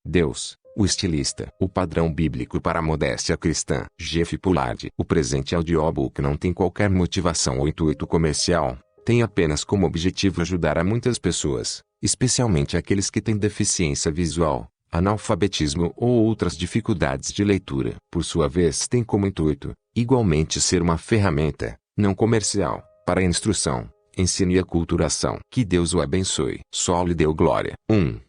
Deus, o estilista. O padrão bíblico para a modéstia cristã. Jeff Pollard. O presente audiobook não tem qualquer motivação ou intuito comercial. Tem apenas como objetivo ajudar a muitas pessoas, especialmente aqueles que têm deficiência visual, analfabetismo ou outras dificuldades de leitura. Por sua vez, tem como intuito, igualmente, ser uma ferramenta, não comercial, para a instrução, ensino e aculturação. Que Deus o abençoe. Só lhe deu glória. 1.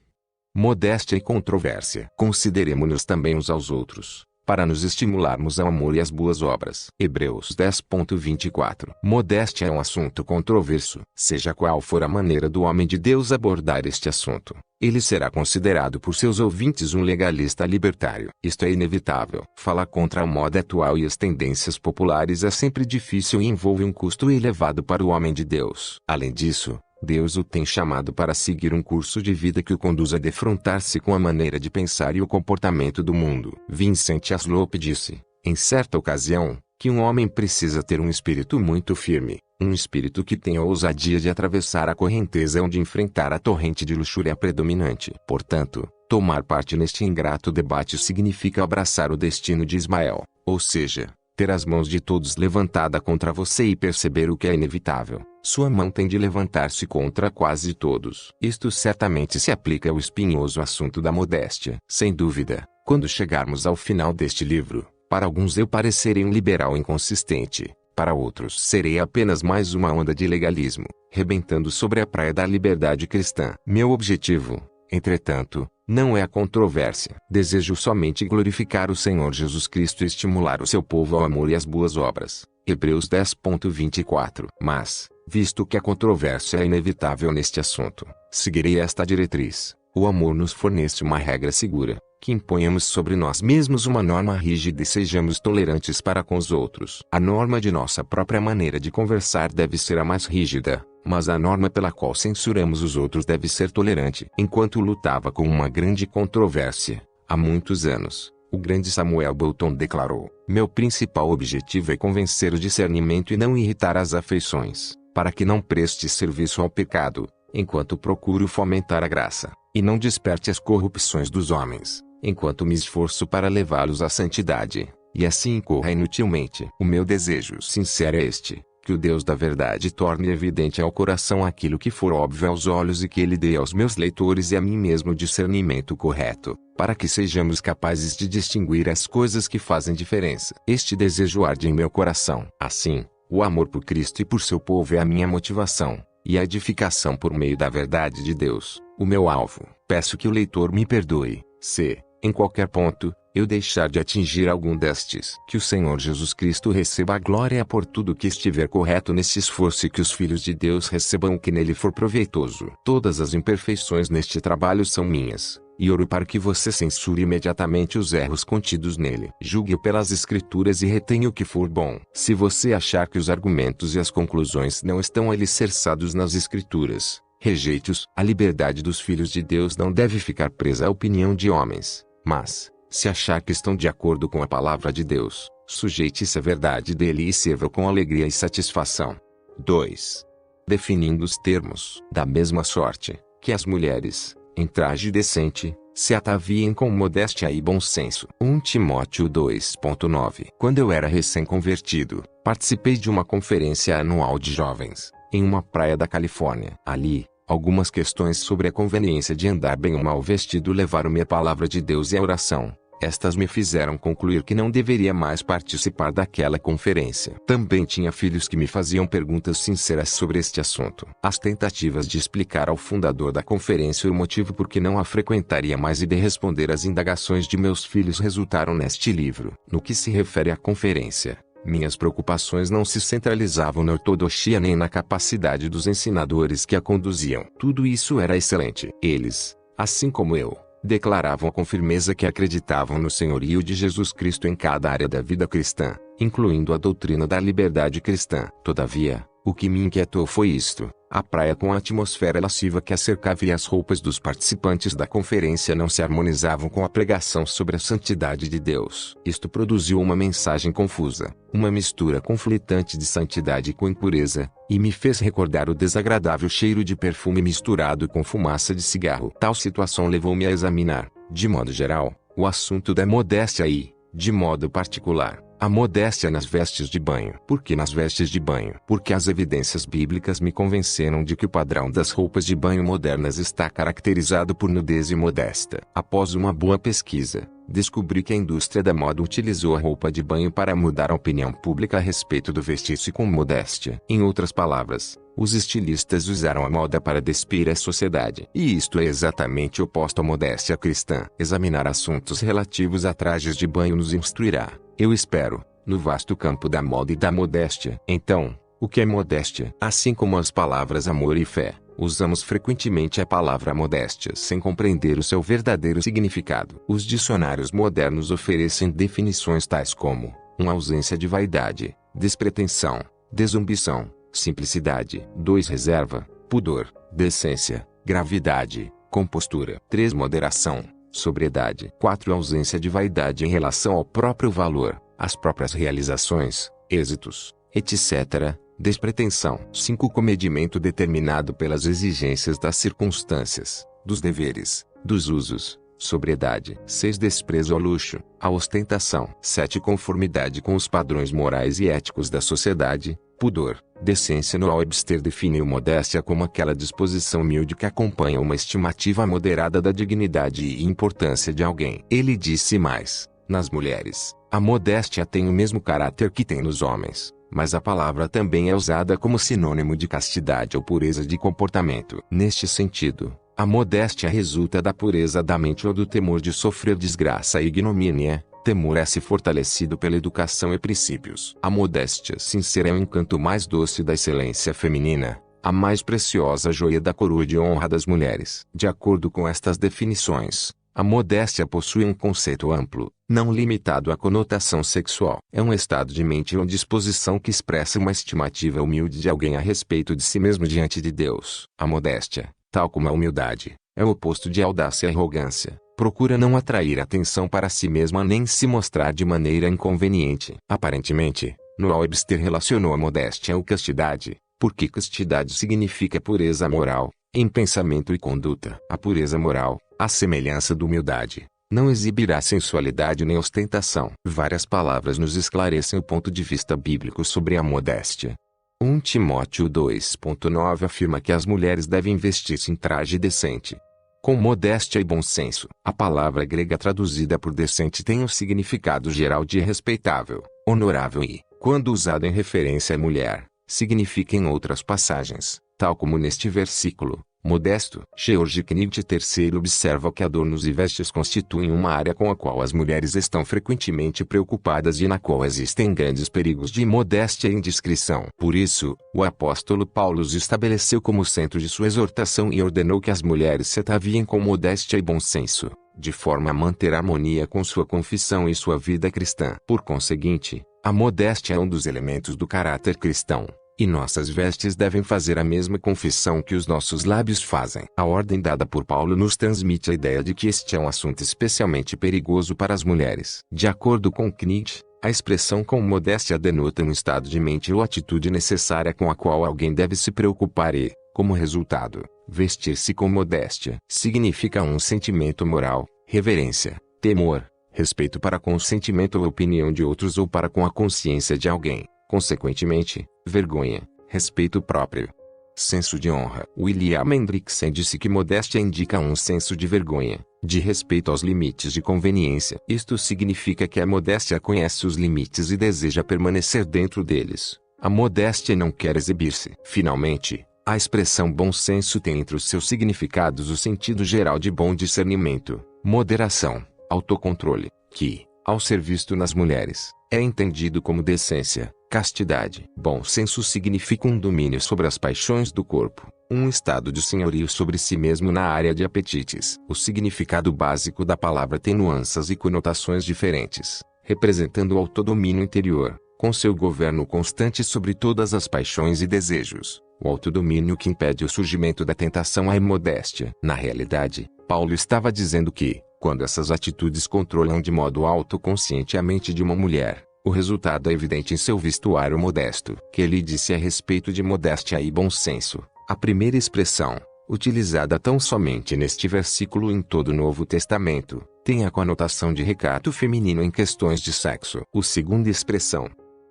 Modéstia e controvérsia. Consideremo-nos também uns aos outros, para nos estimularmos ao amor e às boas obras. Hebreus 10:24. Modéstia é um assunto controverso. Seja qual for a maneira do homem de Deus abordar este assunto, ele será considerado por seus ouvintes um legalista libertário. Isto é inevitável. Falar contra a moda atual e as tendências populares é sempre difícil e envolve um custo elevado para o homem de Deus. Além disso, Deus o tem chamado para seguir um curso de vida que o conduz a defrontar-se com a maneira de pensar e o comportamento do mundo. Vincent Aslope disse, em certa ocasião, que um homem precisa ter um espírito muito firme, um espírito que tenha a ousadia de atravessar a correnteza onde enfrentar a torrente de luxúria predominante. Portanto, tomar parte neste ingrato debate significa abraçar o destino de Ismael, ou seja, ter as mãos de todos levantada contra você e perceber o que é inevitável. Sua mão tem de levantar-se contra quase todos. Isto certamente se aplica ao espinhoso assunto da modéstia. Sem dúvida, quando chegarmos ao final deste livro, para alguns eu parecerei um liberal inconsistente, para outros serei apenas mais uma onda de legalismo, rebentando sobre a praia da liberdade cristã. Meu objetivo, entretanto, não é a controvérsia. Desejo somente glorificar o Senhor Jesus Cristo e estimular o seu povo ao amor e às boas obras. Hebreus 10:24. Mas, visto que a controvérsia é inevitável neste assunto, seguirei esta diretriz. O amor nos fornece uma regra segura, que imponhamos sobre nós mesmos uma norma rígida e sejamos tolerantes para com os outros. A norma de nossa própria maneira de conversar deve ser a mais rígida, mas a norma pela qual censuramos os outros deve ser tolerante. Enquanto lutava com uma grande controvérsia, há muitos anos, o grande Samuel Bolton declarou: meu principal objetivo é convencer o discernimento e não irritar as afeições, para que não preste serviço ao pecado, enquanto procuro fomentar a graça, e não desperte as corrupções dos homens, enquanto me esforço para levá-los à santidade, e assim corra inutilmente. O meu desejo sincero é este: que o Deus da verdade torne evidente ao coração aquilo que for óbvio aos olhos e que Ele dê aos meus leitores e a mim mesmo o discernimento correto, para que sejamos capazes de distinguir as coisas que fazem diferença. Este desejo arde em meu coração. Assim, o amor por Cristo e por seu povo é a minha motivação, e a edificação por meio da verdade de Deus, o meu alvo. Peço que o leitor me perdoe, se, em qualquer ponto, eu deixar de atingir algum destes. Que o Senhor Jesus Cristo receba a glória por tudo que estiver correto nesse esforço e que os filhos de Deus recebam o que nele for proveitoso. Todas as imperfeições neste trabalho são minhas, e oro para que você censure imediatamente os erros contidos nele. Julgue pelas Escrituras e retenha o que for bom. Se você achar que os argumentos e as conclusões não estão alicerçados nas Escrituras, rejeite-os. A liberdade dos filhos de Deus não deve ficar presa à opinião de homens, mas, se achar que estão de acordo com a palavra de Deus, sujeite-se à verdade dele e sirva com alegria e satisfação. 2. Definindo os termos. Da mesma sorte, que as mulheres, em traje decente, se ataviem com modéstia e bom senso. 1 Timóteo 2:9. Quando eu era recém-convertido, participei de uma conferência anual de jovens, em uma praia da Califórnia. Ali, algumas questões sobre a conveniência de andar bem ou mal vestido levaram-me a palavra de Deus e a oração. Estas me fizeram concluir que não deveria mais participar daquela conferência. Também tinha filhos que me faziam perguntas sinceras sobre este assunto. As tentativas de explicar ao fundador da conferência o motivo por que não a frequentaria mais e de responder às indagações de meus filhos resultaram neste livro. No que se refere à conferência, minhas preocupações não se centralizavam na ortodoxia nem na capacidade dos ensinadores que a conduziam. Tudo isso era excelente. Eles, assim como eu, declaravam com firmeza que acreditavam no senhorio de Jesus Cristo em cada área da vida cristã, incluindo a doutrina da liberdade cristã. Todavia, o que me inquietou foi isto: a praia com a atmosfera lasciva que a cercava e as roupas dos participantes da conferência não se harmonizavam com a pregação sobre a santidade de Deus. Isto produziu uma mensagem confusa, uma mistura conflitante de santidade com impureza, e me fez recordar o desagradável cheiro de perfume misturado com fumaça de cigarro. Tal situação levou-me a examinar, De modo geral, o assunto da modéstia e, de modo particular, a modéstia nas vestes de banho. Por que nas vestes de banho? Porque as evidências bíblicas me convenceram de que o padrão das roupas de banho modernas está caracterizado por nudez imodesta. Após uma boa pesquisa, descobri que a indústria da moda utilizou a roupa de banho para mudar a opinião pública a respeito do vestir-se com modéstia. Em outras palavras, os estilistas usaram a moda para despir a sociedade. E isto é exatamente oposto à modéstia cristã. Examinar assuntos relativos a trajes de banho nos instruirá, eu espero, no vasto campo da moda e da modéstia. Então, o que é modéstia? Assim como as palavras amor e fé, usamos frequentemente a palavra modéstia sem compreender o seu verdadeiro significado. Os dicionários modernos oferecem definições tais como uma ausência de vaidade, despretensão, desambição, simplicidade. 2. Reserva, pudor, decência, gravidade, compostura. 3. Moderação, sobriedade. 4. Ausência de vaidade em relação ao próprio valor, às próprias realizações, êxitos, etc. Despretensão. 5. Comedimento determinado pelas exigências das circunstâncias, dos deveres, dos usos, sobriedade. 6. Desprezo ao luxo, à ostentação. 7. Conformidade com os padrões morais e éticos da sociedade, pudor, decência. No Webster definiu modéstia como aquela disposição humilde que acompanha uma estimativa moderada da dignidade e importância de alguém. Ele disse mais: nas mulheres, a modéstia tem o mesmo caráter que tem nos homens, mas a palavra também é usada como sinônimo de castidade ou pureza de comportamento. Neste sentido, a modéstia resulta da pureza da mente ou do temor de sofrer desgraça e ignomínia. Temor é se fortalecido pela educação e princípios. A modéstia sincera é o encanto mais doce da excelência feminina, a mais preciosa joia da coroa de honra das mulheres. De acordo com estas definições, a modéstia possui um conceito amplo, não limitado à conotação sexual. É um estado de mente ou disposição que expressa uma estimativa humilde de alguém a respeito de si mesmo diante de Deus. A modéstia, tal como a humildade, é o oposto de audácia e arrogância. Procura não atrair atenção para si mesma nem se mostrar de maneira inconveniente. Aparentemente, Noah Webster relacionou a modéstia à castidade, porque castidade significa pureza moral, em pensamento e conduta. A pureza moral, à semelhança da humildade, não exibirá sensualidade nem ostentação. Várias palavras nos esclarecem o ponto de vista bíblico sobre a modéstia. 1 Timóteo 2,9 afirma que as mulheres devem vestir-se em traje decente, com modéstia e bom senso. A palavra grega traduzida por decente tem o significado geral de respeitável, honorável e, quando usada em referência à mulher, significa em outras passagens, tal como neste versículo, modesto. George Knight III observa que adornos e vestes constituem uma área com a qual as mulheres estão frequentemente preocupadas e na qual existem grandes perigos de imodéstia e indiscrição. Por isso, o apóstolo Paulo os estabeleceu como centro de sua exortação e ordenou que as mulheres se ataviem com modéstia e bom senso, de forma a manter harmonia com sua confissão e sua vida cristã. Por conseguinte, a modéstia é um dos elementos do caráter cristão. E nossas vestes devem fazer a mesma confissão que os nossos lábios fazem. A ordem dada por Paulo nos transmite a ideia de que este é um assunto especialmente perigoso para as mulheres. De acordo com Knight, a expressão com modéstia denota um estado de mente ou atitude necessária com a qual alguém deve se preocupar e, como resultado, vestir-se com modéstia. Significa um sentimento moral, reverência, temor, respeito para com o sentimento ou opinião de outros ou para com a consciência de alguém. Consequentemente, vergonha, respeito próprio. Senso de honra. William Hendrickson disse que modéstia indica um senso de vergonha, de respeito aos limites de conveniência. Isto significa que a modéstia conhece os limites e deseja permanecer dentro deles. A modéstia não quer exibir-se. Finalmente, a expressão bom senso tem entre os seus significados o sentido geral de bom discernimento, moderação, autocontrole, que, ao ser visto nas mulheres, é entendido como decência, castidade. Bom senso significa um domínio sobre as paixões do corpo, um estado de senhorio sobre si mesmo na área de apetites. O significado básico da palavra tem nuances e conotações diferentes, representando o autodomínio interior, com seu governo constante sobre todas as paixões e desejos, o autodomínio que impede o surgimento da tentação à imodéstia. Na realidade, Paulo estava dizendo que, quando essas atitudes controlam de modo autoconsciente a mente de uma mulher, o resultado é evidente em seu vestuário modesto. Que ele disse a respeito de modéstia e bom senso. A primeira expressão, utilizada tão somente neste versículo em todo o Novo Testamento, tem a conotação de recato feminino em questões de sexo. A segunda expressão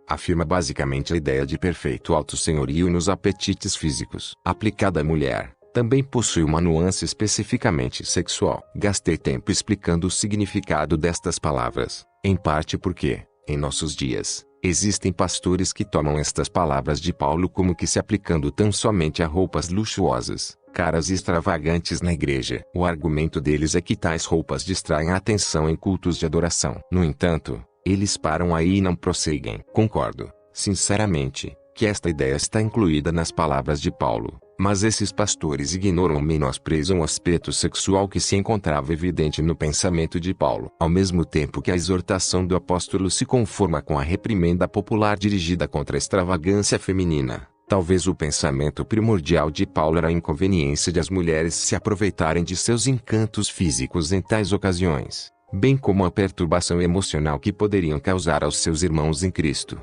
afirma basicamente a ideia de perfeito autossenhorio nos apetites físicos. Aplicada à mulher, também possui uma nuance especificamente sexual. Gastei tempo explicando o significado destas palavras, em parte porque, em nossos dias, existem pastores que tomam estas palavras de Paulo como que se aplicando tão somente a roupas luxuosas, caras e extravagantes na igreja. O argumento deles é que tais roupas distraem a atenção em cultos de adoração. No entanto, eles param aí e não prosseguem. Concordo, sinceramente, que esta ideia está incluída nas palavras de Paulo, mas esses pastores ignoram ou menosprezam o aspecto sexual que se encontrava evidente no pensamento de Paulo. Ao mesmo tempo que a exortação do apóstolo se conforma com a reprimenda popular dirigida contra a extravagância feminina, talvez o pensamento primordial de Paulo era a inconveniência de as mulheres se aproveitarem de seus encantos físicos em tais ocasiões, bem como a perturbação emocional que poderiam causar aos seus irmãos em Cristo.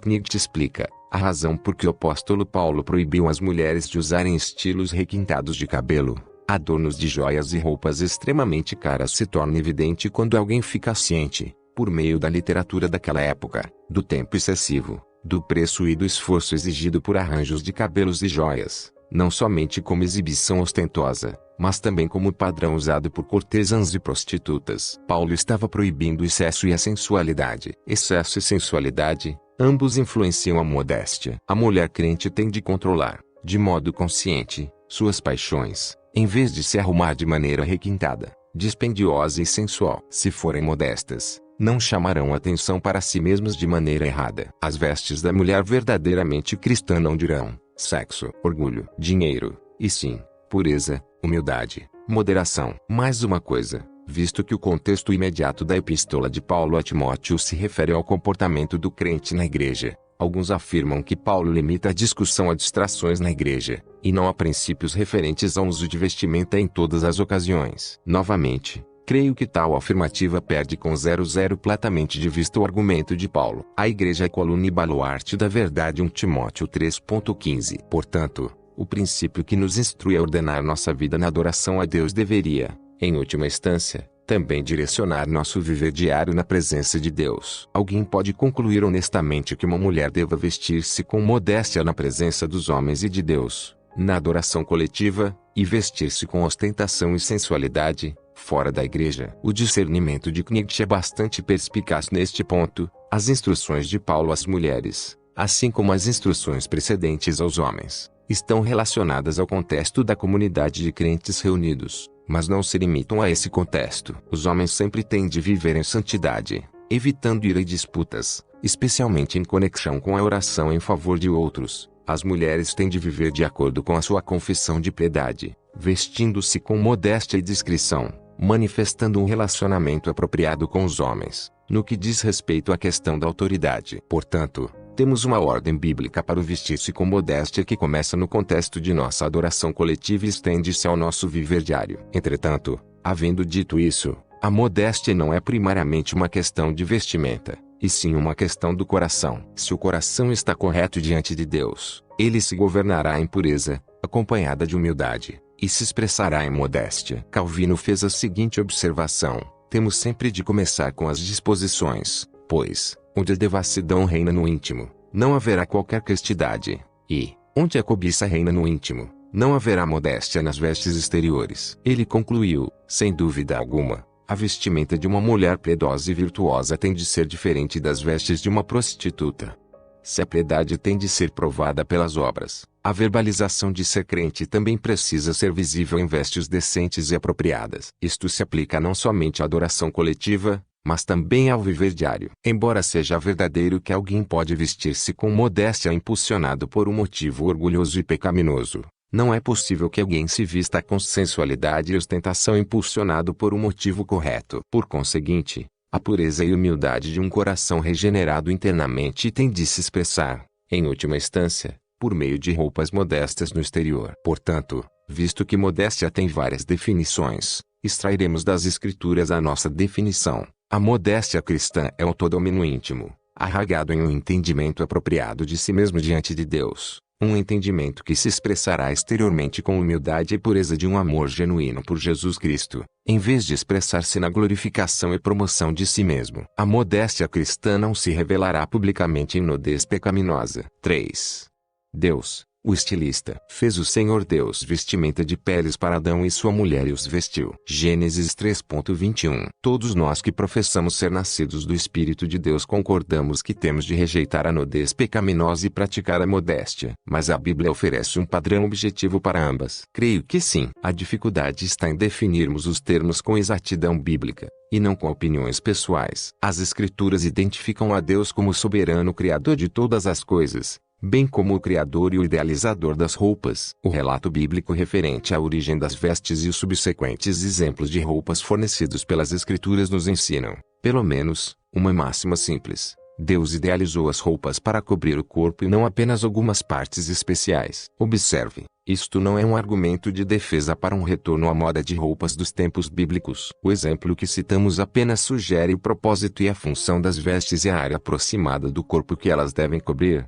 Knight explica a razão por que o apóstolo Paulo proibiu as mulheres de usarem estilos requintados de cabelo, adornos de joias e roupas extremamente caras se torna evidente quando alguém fica ciente, por meio da literatura daquela época, do tempo excessivo, do preço e do esforço exigido por arranjos de cabelos e joias, não somente como exibição ostentosa, mas também como padrão usado por cortesãs e prostitutas. Paulo estava proibindo o excesso e a sensualidade. Excesso e sensualidade, ambos influenciam a modéstia. A mulher crente tem de controlar, de modo consciente, suas paixões, em vez de se arrumar de maneira requintada, dispendiosa e sensual. Se forem modestas, não chamarão atenção para si mesmas de maneira errada. As vestes da mulher verdadeiramente cristã não dirão sexo, orgulho, dinheiro, e sim, pureza, humildade, moderação. Mais uma coisa, visto que o contexto imediato da epístola de Paulo a Timóteo se refere ao comportamento do crente na igreja, alguns afirmam que Paulo limita a discussão a distrações na igreja, e não a princípios referentes ao uso de vestimenta em todas as ocasiões. Novamente, creio que tal afirmativa perde com 00 platamente de vista o argumento de Paulo. A igreja é coluna e baluarte da verdade. 1 Timóteo 3.15. Portanto, o princípio que nos instrui a ordenar nossa vida na adoração a Deus deveria, em última instância, também direcionar nosso viver diário na presença de Deus. Alguém pode concluir honestamente que uma mulher deva vestir-se com modéstia na presença dos homens e de Deus, na adoração coletiva, e vestir-se com ostentação e sensualidade, fora da igreja. O discernimento de Knight é bastante perspicaz neste ponto. As instruções de Paulo às mulheres, assim como as instruções precedentes aos homens, estão relacionadas ao contexto da comunidade de crentes reunidos, mas não se limitam a esse contexto. Os homens sempre têm de viver em santidade, evitando ira e disputas, especialmente em conexão com a oração em favor de outros. As mulheres têm de viver de acordo com a sua confissão de piedade, vestindo-se com modéstia e discrição, manifestando um relacionamento apropriado com os homens, no que diz respeito à questão da autoridade. Portanto, temos uma ordem bíblica para o vestir-se com modéstia que começa no contexto de nossa adoração coletiva e estende-se ao nosso viver diário. Entretanto, havendo dito isso, a modéstia não é primariamente uma questão de vestimenta, e sim uma questão do coração. Se o coração está correto diante de Deus, ele se governará em pureza, acompanhada de humildade, e se expressará em modéstia. Calvino fez a seguinte observação: temos sempre de começar com as disposições, pois, onde a devassidão reina no íntimo, não haverá qualquer castidade, e, onde a cobiça reina no íntimo, não haverá modéstia nas vestes exteriores. Ele concluiu, sem dúvida alguma, a vestimenta de uma mulher piedosa e virtuosa tem de ser diferente das vestes de uma prostituta. Se a piedade tem de ser provada pelas obras, a verbalização de ser crente também precisa ser visível em vestes decentes e apropriadas. Isto se aplica não somente à adoração coletiva, mas também ao viver diário. Embora seja verdadeiro que alguém pode vestir-se com modéstia impulsionado por um motivo orgulhoso e pecaminoso, não é possível que alguém se vista com sensualidade e ostentação impulsionado por um motivo correto. Por conseguinte, a pureza e humildade de um coração regenerado internamente tem de se expressar, em última instância, por meio de roupas modestas no exterior. Portanto, visto que modéstia tem várias definições, extrairemos das Escrituras a nossa definição. A modéstia cristã é um autodomínio íntimo, arraigado em um entendimento apropriado de si mesmo diante de Deus, Um entendimento que se expressará exteriormente com humildade e pureza de um amor genuíno por Jesus Cristo, em vez de expressar-se na glorificação e promoção de si mesmo. A modéstia cristã não se revelará publicamente em nudez pecaminosa. 3. Deus, o estilista, fez o Senhor Deus vestimenta de peles para Adão e sua mulher e os vestiu. Gênesis 3:21. Todos nós que professamos ser nascidos do Espírito de Deus concordamos que temos de rejeitar a nudez pecaminosa e praticar a modéstia. Mas a Bíblia oferece um padrão objetivo para ambas. Creio que sim. A dificuldade está em definirmos os termos com exatidão bíblica, e não com opiniões pessoais. As Escrituras identificam a Deus como o soberano Criador de todas as coisas, bem como o Criador e o idealizador das roupas. O relato bíblico referente à origem das vestes e os subsequentes exemplos de roupas fornecidos pelas Escrituras nos ensinam, pelo menos, uma máxima simples: Deus idealizou as roupas para cobrir o corpo e não apenas algumas partes especiais. Observe, isto não é um argumento de defesa para um retorno à moda de roupas dos tempos bíblicos. O exemplo que citamos apenas sugere o propósito e a função das vestes e a área aproximada do corpo que elas devem cobrir.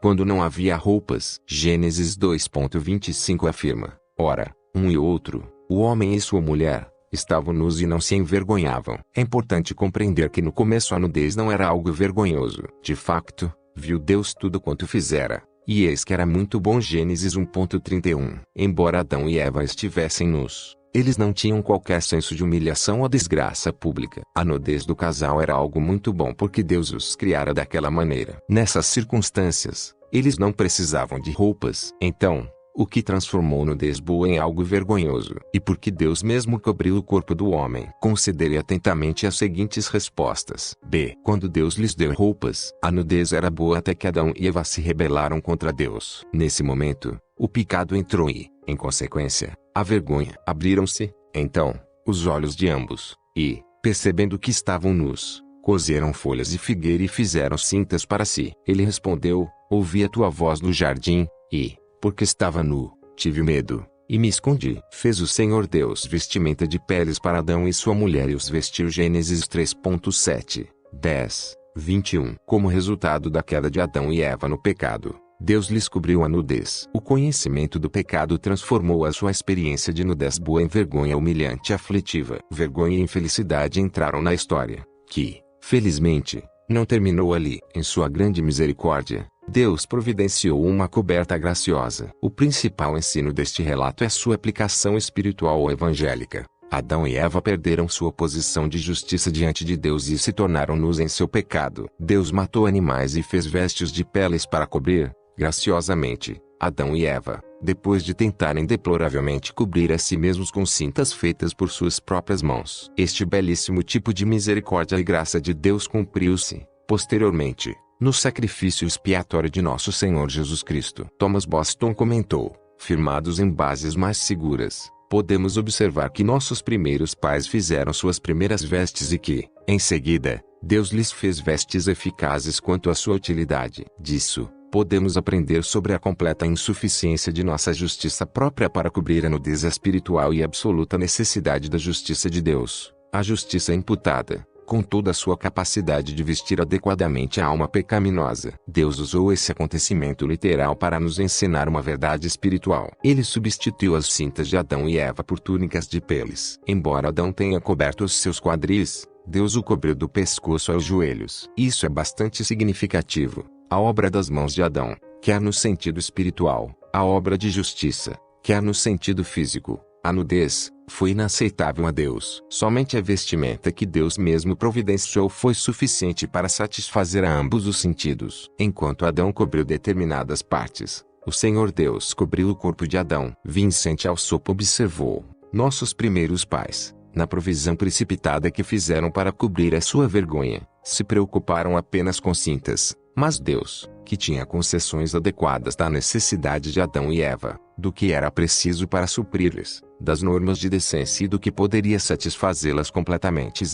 Quando não havia roupas, Gênesis 2:25 afirma: ora, um e outro, o homem e sua mulher, estavam nus e não se envergonhavam. É importante compreender que no começo a nudez não era algo vergonhoso. De facto, viu Deus tudo quanto fizera, e eis que era muito bom. Gênesis 1:31. Embora Adão e Eva estivessem nus, eles não tinham qualquer senso de humilhação ou desgraça pública. A nudez do casal era algo muito bom porque Deus os criara daquela maneira. Nessas circunstâncias, eles não precisavam de roupas. Então, o que transformou nudez boa em algo vergonhoso? E porque Deus mesmo cobriu o corpo do homem. Considere atentamente as seguintes respostas. B. Quando Deus lhes deu roupas, a nudez era boa até que Adão e Eva se rebelaram contra Deus. Nesse momento, o pecado entrou e, em consequência, a vergonha. Abriram-se, então, os olhos de ambos, e, percebendo que estavam nus, coseram folhas de figueira e fizeram cintas para si. Ele respondeu: ouvi a tua voz no jardim, e, porque estava nu, tive medo, e me escondi. Fez o Senhor Deus vestimenta de peles para Adão e sua mulher e os vestiu. Gênesis 3:7, 10, 21. Como resultado da queda de Adão e Eva no pecado, Deus lhes cobriu a nudez. O conhecimento do pecado transformou a sua experiência de nudez boa em vergonha humilhante e aflitiva. Vergonha e infelicidade entraram na história, que, felizmente, não terminou ali. Em sua grande misericórdia, Deus providenciou uma coberta graciosa. O principal ensino deste relato é sua aplicação espiritual ou evangélica. Adão e Eva perderam sua posição de justiça diante de Deus e se tornaram nus em seu pecado. Deus matou animais e fez vestes de peles para cobrir, graciosamente, Adão e Eva, depois de tentarem deploravelmente cobrir a si mesmos com cintas feitas por suas próprias mãos. Este belíssimo tipo de misericórdia e graça de Deus cumpriu-se, posteriormente, no sacrifício expiatório de nosso Senhor Jesus Cristo. Thomas Boston comentou: firmados em bases mais seguras, podemos observar que nossos primeiros pais fizeram suas primeiras vestes e que, em seguida, Deus lhes fez vestes eficazes quanto à sua utilidade. Disso, podemos aprender sobre a completa insuficiência de nossa justiça própria para cobrir a nudez espiritual e a absoluta necessidade da justiça de Deus, a justiça imputada, com toda a sua capacidade de vestir adequadamente a alma pecaminosa. Deus usou esse acontecimento literal para nos ensinar uma verdade espiritual. Ele substituiu as cintas de Adão e Eva por túnicas de peles. Embora Adão tenha coberto os seus quadris, Deus o cobriu do pescoço aos joelhos. Isso é bastante significativo. A obra das mãos de Adão, quer no sentido espiritual, a obra de justiça, quer no sentido físico, a nudez, foi inaceitável a Deus. Somente a vestimenta que Deus mesmo providenciou foi suficiente para satisfazer a ambos os sentidos. Enquanto Adão cobriu determinadas partes, o Senhor Deus cobriu o corpo de Adão. Vincent Alsop observou: nossos primeiros pais, na provisão precipitada que fizeram para cobrir a sua vergonha, se preocuparam apenas com cintas. Mas Deus, que tinha concessões adequadas da necessidade de Adão e Eva, do que era preciso para suprir-lhes, das normas de decência e do que poderia satisfazê-las completamente.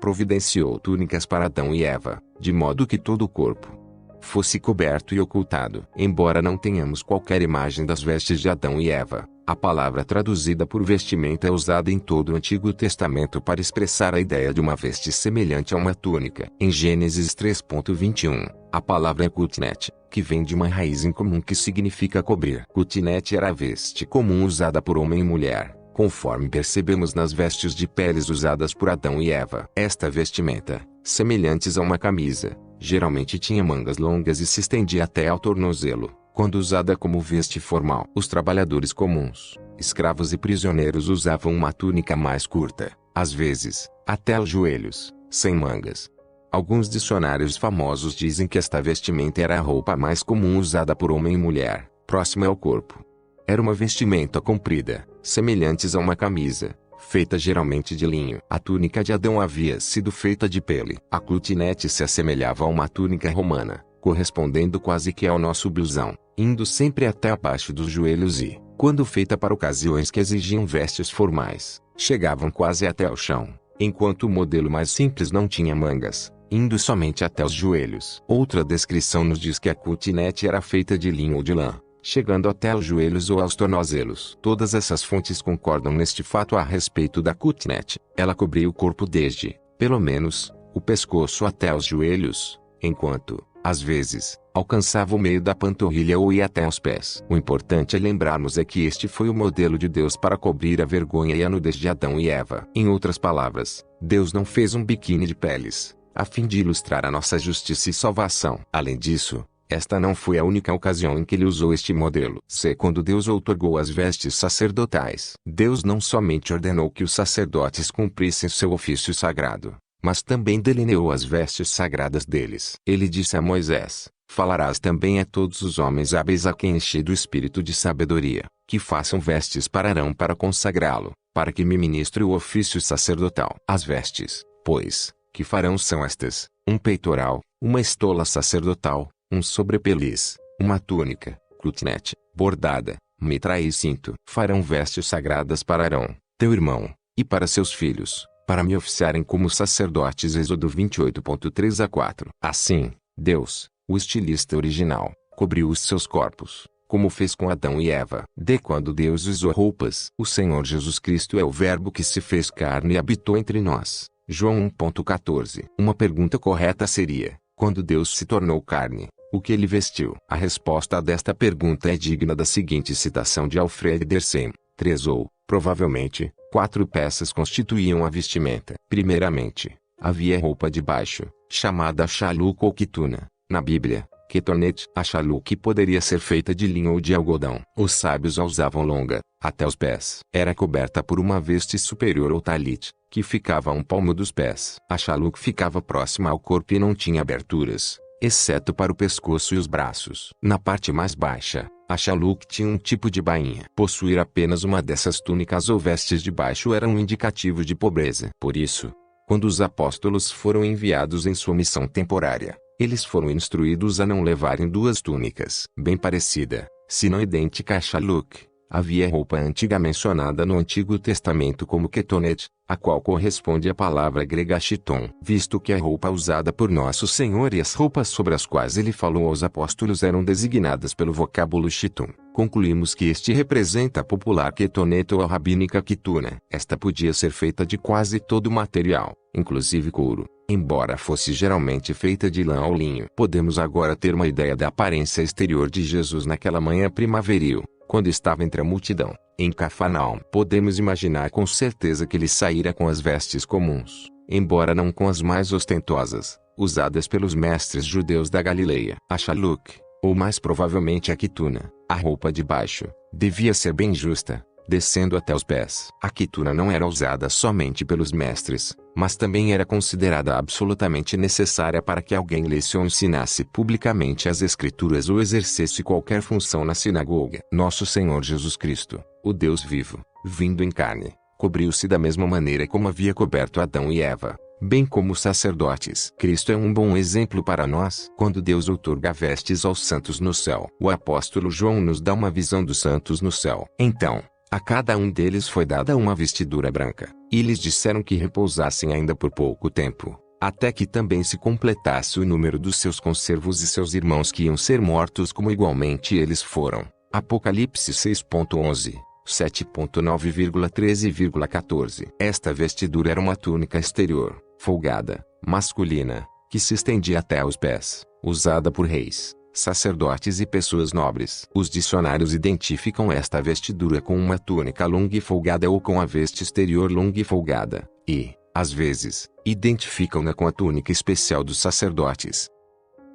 Providenciou túnicas para Adão e Eva, de modo que todo o corpo fosse coberto e ocultado. Embora não tenhamos qualquer imagem das vestes de Adão e Eva, a palavra traduzida por vestimenta é usada em todo o Antigo Testamento para expressar a ideia de uma veste semelhante a uma túnica. Em Gênesis 3:21, a palavra é kutnet, que vem de uma raiz incomum que significa cobrir. Cotinete era a veste comum usada por homem e mulher, conforme percebemos nas vestes de peles usadas por Adão e Eva. Esta vestimenta, semelhantes a uma camisa, geralmente tinha mangas longas e se estendia até ao tornozelo, quando usada como veste formal. Os trabalhadores comuns, escravos e prisioneiros usavam uma túnica mais curta, às vezes, até os joelhos, sem mangas. Alguns dicionários famosos dizem que esta vestimenta era a roupa mais comum usada por homem e mulher, próxima ao corpo. Era uma vestimenta comprida, semelhantes a uma camisa, feita geralmente de linho. A túnica de Adão havia sido feita de pele. A cotinete se assemelhava a uma túnica romana, correspondendo quase que ao nosso blusão, indo sempre até abaixo dos joelhos e, quando feita para ocasiões que exigiam vestes formais, chegavam quase até ao chão, enquanto o modelo mais simples não tinha mangas, indo somente até os joelhos. Outra descrição nos diz que a cotinete era feita de linho ou de lã, chegando até os joelhos ou aos tornozelos. Todas essas fontes concordam neste fato a respeito da cotinete. Ela cobria o corpo desde, pelo menos, o pescoço até os joelhos, enquanto, às vezes, alcançava o meio da panturrilha ou ia até os pés. O importante a lembrarmos é que este foi o modelo de Deus para cobrir a vergonha e a nudez de Adão e Eva. Em outras palavras, Deus não fez um biquíni de peles, a fim de ilustrar a nossa justiça e salvação. Além disso, esta não foi a única ocasião em que ele usou este modelo. Quando Deus outorgou as vestes sacerdotais, Deus não somente ordenou que os sacerdotes cumprissem seu ofício sagrado, mas também delineou as vestes sagradas deles. Ele disse a Moisés: falarás também a todos os homens hábeis a quem enchi do espírito de sabedoria, que façam vestes para Arão para consagrá-lo, para que me ministre o ofício sacerdotal. As vestes, pois, que farão são estas: um peitoral, uma estola sacerdotal, um sobrepeliz, uma túnica, cotinete, bordada, mitra e cinto. Farão vestes sagradas para Arão, teu irmão, e para seus filhos, para me oficiarem como sacerdotes. Êxodo 28.3-4. Assim, Deus, o estilista original, cobriu os seus corpos, como fez com Adão e Eva. Quando Deus usou roupas, o Senhor Jesus Cristo é o Verbo que se fez carne e habitou entre nós. João 1.14. Uma pergunta correta seria: quando Deus se tornou carne, o que ele vestiu? A resposta a desta pergunta é digna da seguinte citação de Alfred Dersem: 3 ou, provavelmente, 4 peças constituíam a vestimenta. Primeiramente, havia roupa de baixo, chamada chaluca ou quituna. Na Bíblia, ketonete. A chaluca poderia ser feita de linho ou de algodão. Os sábios a usavam longa, até os pés. Era coberta por uma veste superior ou talit, que ficava a um palmo dos pés. A chaluca ficava próxima ao corpo e não tinha aberturas, exceto para o pescoço e os braços. Na parte mais baixa, a chaluca tinha um tipo de bainha. Possuir apenas uma dessas túnicas ou vestes de baixo era um indicativo de pobreza. Por isso, quando os apóstolos foram enviados em sua missão temporária, eles foram instruídos a não levarem 2 túnicas. Bem parecida, se não idêntica à chaluca, havia roupa antiga mencionada no Antigo Testamento como ketonete, a qual corresponde à palavra grega chiton. Visto que a roupa usada por nosso Senhor e as roupas sobre as quais ele falou aos apóstolos eram designadas pelo vocábulo chiton, concluímos que este representa a popular ketonete ou a rabínica quituna. Esta podia ser feita de quase todo o material, inclusive couro, embora fosse geralmente feita de lã ou linho. Podemos agora ter uma ideia da aparência exterior de Jesus naquela manhã primaveril, quando estava entre a multidão, em Cafarnaum. Podemos imaginar com certeza que ele saíra com as vestes comuns, embora não com as mais ostentosas, usadas pelos mestres judeus da Galileia. A chaluca, ou mais provavelmente a quituna, a roupa de baixo, devia ser bem justa, descendo até os pés. A quituna não era usada somente pelos mestres, mas também era considerada absolutamente necessária para que alguém lesse ou ensinasse publicamente as Escrituras ou exercesse qualquer função na sinagoga. Nosso Senhor Jesus Cristo, o Deus vivo, vindo em carne, cobriu-se da mesma maneira como havia coberto Adão e Eva, bem como os sacerdotes. Cristo é um bom exemplo para nós. Quando Deus outorga vestes aos santos no céu, o apóstolo João nos dá uma visão dos santos no céu. Então, a cada um deles foi dada uma vestidura branca, e lhes disseram que repousassem ainda por pouco tempo, até que também se completasse o número dos seus conservos e seus irmãos que iam ser mortos como igualmente eles foram. Apocalipse 6.11, 7.9,13,14. Esta vestidura era uma túnica exterior, folgada, masculina, que se estendia até aos pés, usada por reis, sacerdotes e pessoas nobres. Os dicionários identificam esta vestidura com uma túnica longa e folgada ou com a veste exterior longa e folgada, e, às vezes, identificam-na com a túnica especial dos sacerdotes.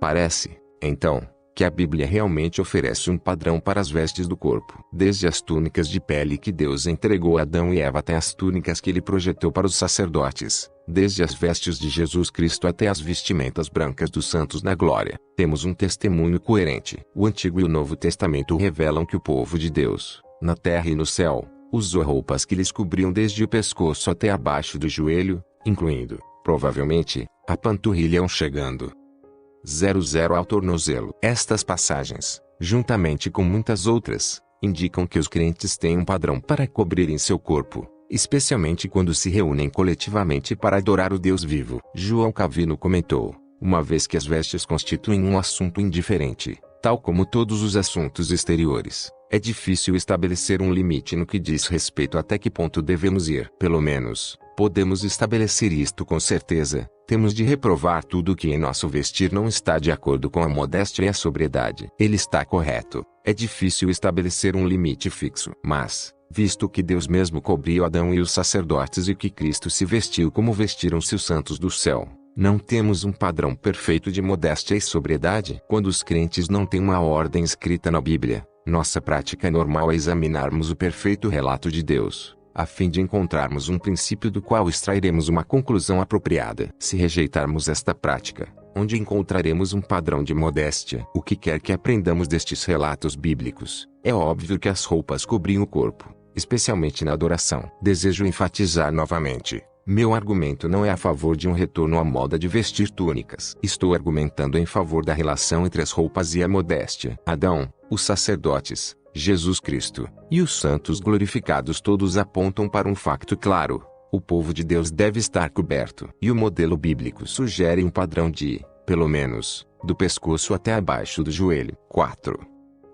Parece, então, que a Bíblia realmente oferece um padrão para as vestes do corpo. Desde as túnicas de pele que Deus entregou a Adão e Eva até as túnicas que ele projetou para os sacerdotes, desde as vestes de Jesus Cristo até as vestimentas brancas dos santos na glória, temos um testemunho coerente. O Antigo e o Novo Testamento revelam que o povo de Deus, na terra e no céu, usou roupas que lhes cobriam desde o pescoço até abaixo do joelho, incluindo, provavelmente, a panturrilha chegando ao tornozelo. Estas passagens, juntamente com muitas outras, indicam que os crentes têm um padrão para cobrirem seu corpo, especialmente quando se reúnem coletivamente para adorar o Deus vivo. João Calvino comentou: uma vez que as vestes constituem um assunto indiferente, tal como todos os assuntos exteriores, é difícil estabelecer um limite no que diz respeito até que ponto devemos ir. Pelo menos, podemos estabelecer isto com certeza: temos de reprovar tudo que em nosso vestir não está de acordo com a modéstia e a sobriedade. Ele está correto. É difícil estabelecer um limite fixo. Mas, visto que Deus mesmo cobriu Adão e os sacerdotes e que Cristo se vestiu como vestiram-se os santos do céu, não temos um padrão perfeito de modéstia e sobriedade? Quando os crentes não têm uma ordem escrita na Bíblia, nossa prática normal é examinarmos o perfeito relato de Deus, a fim de encontrarmos um princípio do qual extrairemos uma conclusão apropriada. Se rejeitarmos esta prática, onde encontraremos um padrão de modéstia? O que quer que aprendamos destes relatos bíblicos, é óbvio que as roupas cobriam o corpo, especialmente na adoração. Desejo enfatizar novamente: meu argumento não é a favor de um retorno à moda de vestir túnicas. Estou argumentando em favor da relação entre as roupas e a modéstia. Adão, os sacerdotes, Jesus Cristo, e os santos glorificados todos apontam para um facto claro: o povo de Deus deve estar coberto. E o modelo bíblico sugere um padrão de, pelo menos, do pescoço até abaixo do joelho. 4.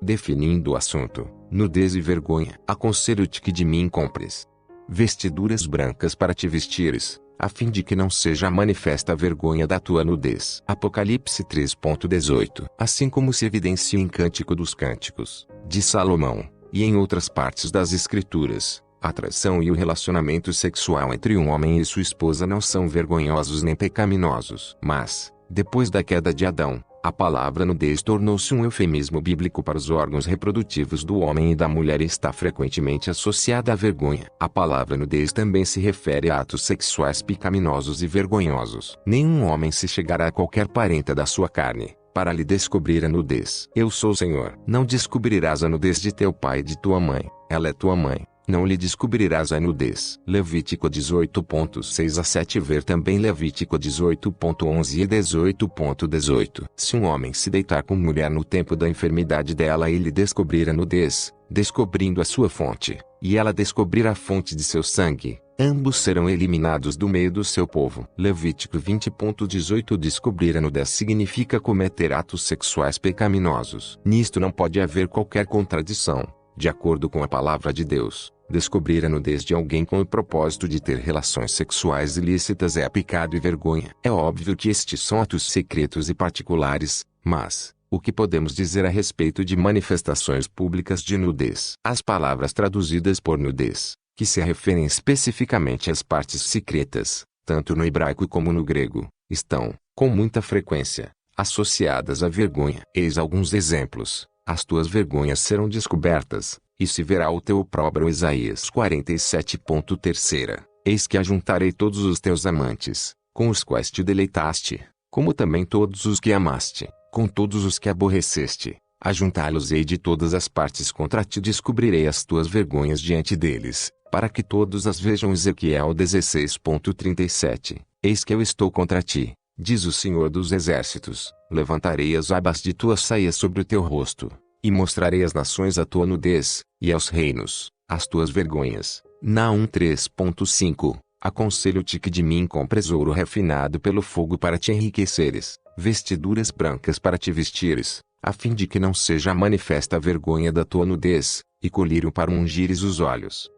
Definindo o assunto: nudez e vergonha. Aconselho-te que de mim compres vestiduras brancas para te vestires, a fim de que não seja manifesta a vergonha da tua nudez. Apocalipse 3:18. Assim como se evidencia em Cântico dos Cânticos, de Salomão, e em outras partes das Escrituras, a atração e o relacionamento sexual entre um homem e sua esposa não são vergonhosos nem pecaminosos. Mas, depois da queda de Adão, a palavra nudez tornou-se um eufemismo bíblico para os órgãos reprodutivos do homem e da mulher e está frequentemente associada à vergonha. A palavra nudez também se refere a atos sexuais pecaminosos e vergonhosos. Nenhum homem se chegará a qualquer parenta da sua carne, para lhe descobrir a nudez. Eu sou o Senhor. Não descobrirás a nudez de teu pai e de tua mãe, ela é tua mãe. Não lhe descobrirás a nudez. Levítico 18.6-7. Ver também Levítico 18.11 e 18.18. Se um homem se deitar com mulher no tempo da enfermidade dela e lhe descobrir a nudez, descobrindo a sua fonte, e ela descobrir a fonte de seu sangue, ambos serão eliminados do meio do seu povo. Levítico 20.18. Descobrir a nudez significa cometer atos sexuais pecaminosos. Nisto não pode haver qualquer contradição. De acordo com a palavra de Deus, descobrir a nudez de alguém com o propósito de ter relações sexuais ilícitas é pecado e vergonha. É óbvio que estes são atos secretos e particulares, mas, o que podemos dizer a respeito de manifestações públicas de nudez? As palavras traduzidas por nudez, que se referem especificamente às partes secretas, tanto no hebraico como no grego, estão, com muita frequência, associadas à vergonha. Eis alguns exemplos: as tuas vergonhas serão descobertas, e se verá o teu opróbrio. Isaías 47.3. Eis que ajuntarei todos os teus amantes, com os quais te deleitaste, como também todos os que amaste, com todos os que aborreceste, ajuntá-los-ei de todas as partes contra ti. Descobrirei as tuas vergonhas diante deles, para que todos as vejam. Ezequiel 16.37. Eis que eu estou contra ti, diz o Senhor dos Exércitos, levantarei as abas de tua saia sobre o teu rosto, e mostrarei às nações a tua nudez, e aos reinos, as tuas vergonhas. Naum 3.5. Aconselho-te que de mim compres ouro refinado pelo fogo para te enriqueceres, vestiduras brancas para te vestires, a fim de que não seja manifesta a vergonha da tua nudez, e colírio para ungires os olhos.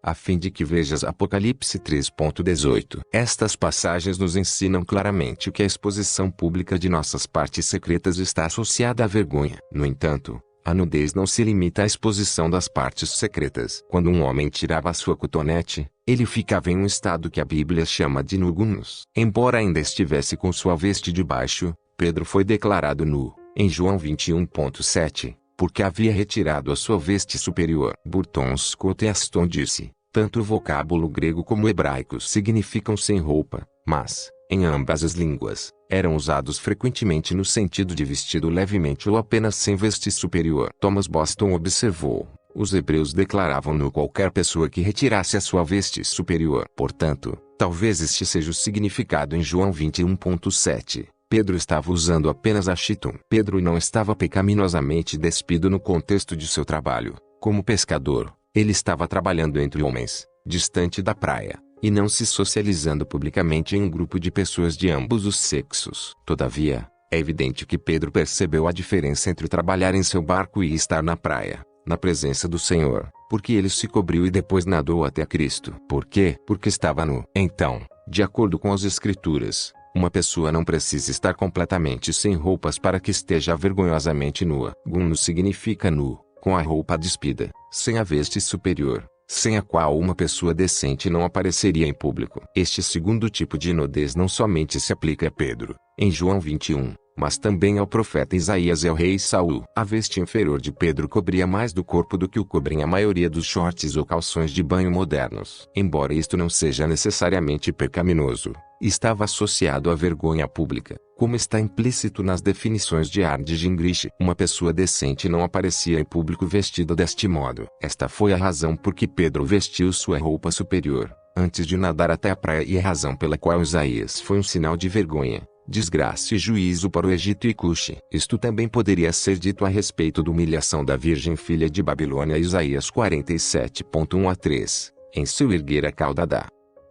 a fim de que vejas Apocalipse 3:18. Estas passagens nos ensinam claramente que a exposição pública de nossas partes secretas está associada à vergonha. No entanto, a nudez não se limita à exposição das partes secretas. Quando um homem tirava sua cotonete, ele ficava em um estado que a Bíblia chama de nugunus. Embora ainda estivesse com sua veste de baixo, Pedro foi declarado nu, em João 21:7, porque havia retirado a sua veste superior. Burton Scott Easton disse, tanto o vocábulo grego como hebraico significam sem roupa, mas, em ambas as línguas, eram usados frequentemente no sentido de vestido levemente ou apenas sem veste superior. Thomas Boston observou, os hebreus declaravam nu qualquer pessoa que retirasse a sua veste superior. Portanto, talvez este seja o significado em João 21:7. Pedro estava usando apenas a chiton. Pedro não estava pecaminosamente despido no contexto de seu trabalho. Como pescador, ele estava trabalhando entre homens, distante da praia, e não se socializando publicamente em um grupo de pessoas de ambos os sexos. Todavia, é evidente que Pedro percebeu a diferença entre trabalhar em seu barco e estar na praia, na presença do Senhor, porque ele se cobriu e depois nadou até Cristo. Por quê? Porque estava nu. Então, de acordo com as Escrituras, uma pessoa não precisa estar completamente sem roupas para que esteja vergonhosamente nua. Gunus significa nu, com a roupa despida, sem a veste superior, sem a qual uma pessoa decente não apareceria em público. Este segundo tipo de nudez não somente se aplica a Pedro, em João 21, mas também ao profeta Isaías e ao rei Saul. A veste inferior de Pedro cobria mais do corpo do que o cobrem a maioria dos shorts ou calções de banho modernos. Embora isto não seja necessariamente pecaminoso, estava associado à vergonha pública, como está implícito nas definições de Ard Gingrich. Uma pessoa decente não aparecia em público vestida deste modo. Esta foi a razão por que Pedro vestiu sua roupa superior, antes de nadar até a praia, e a razão pela qual Isaías foi um sinal de vergonha, desgraça e juízo para o Egito e Cuxi. Isto também poderia ser dito a respeito da humilhação da virgem filha de Babilônia. Isaías 47:1-3, em seu erguer a cauda da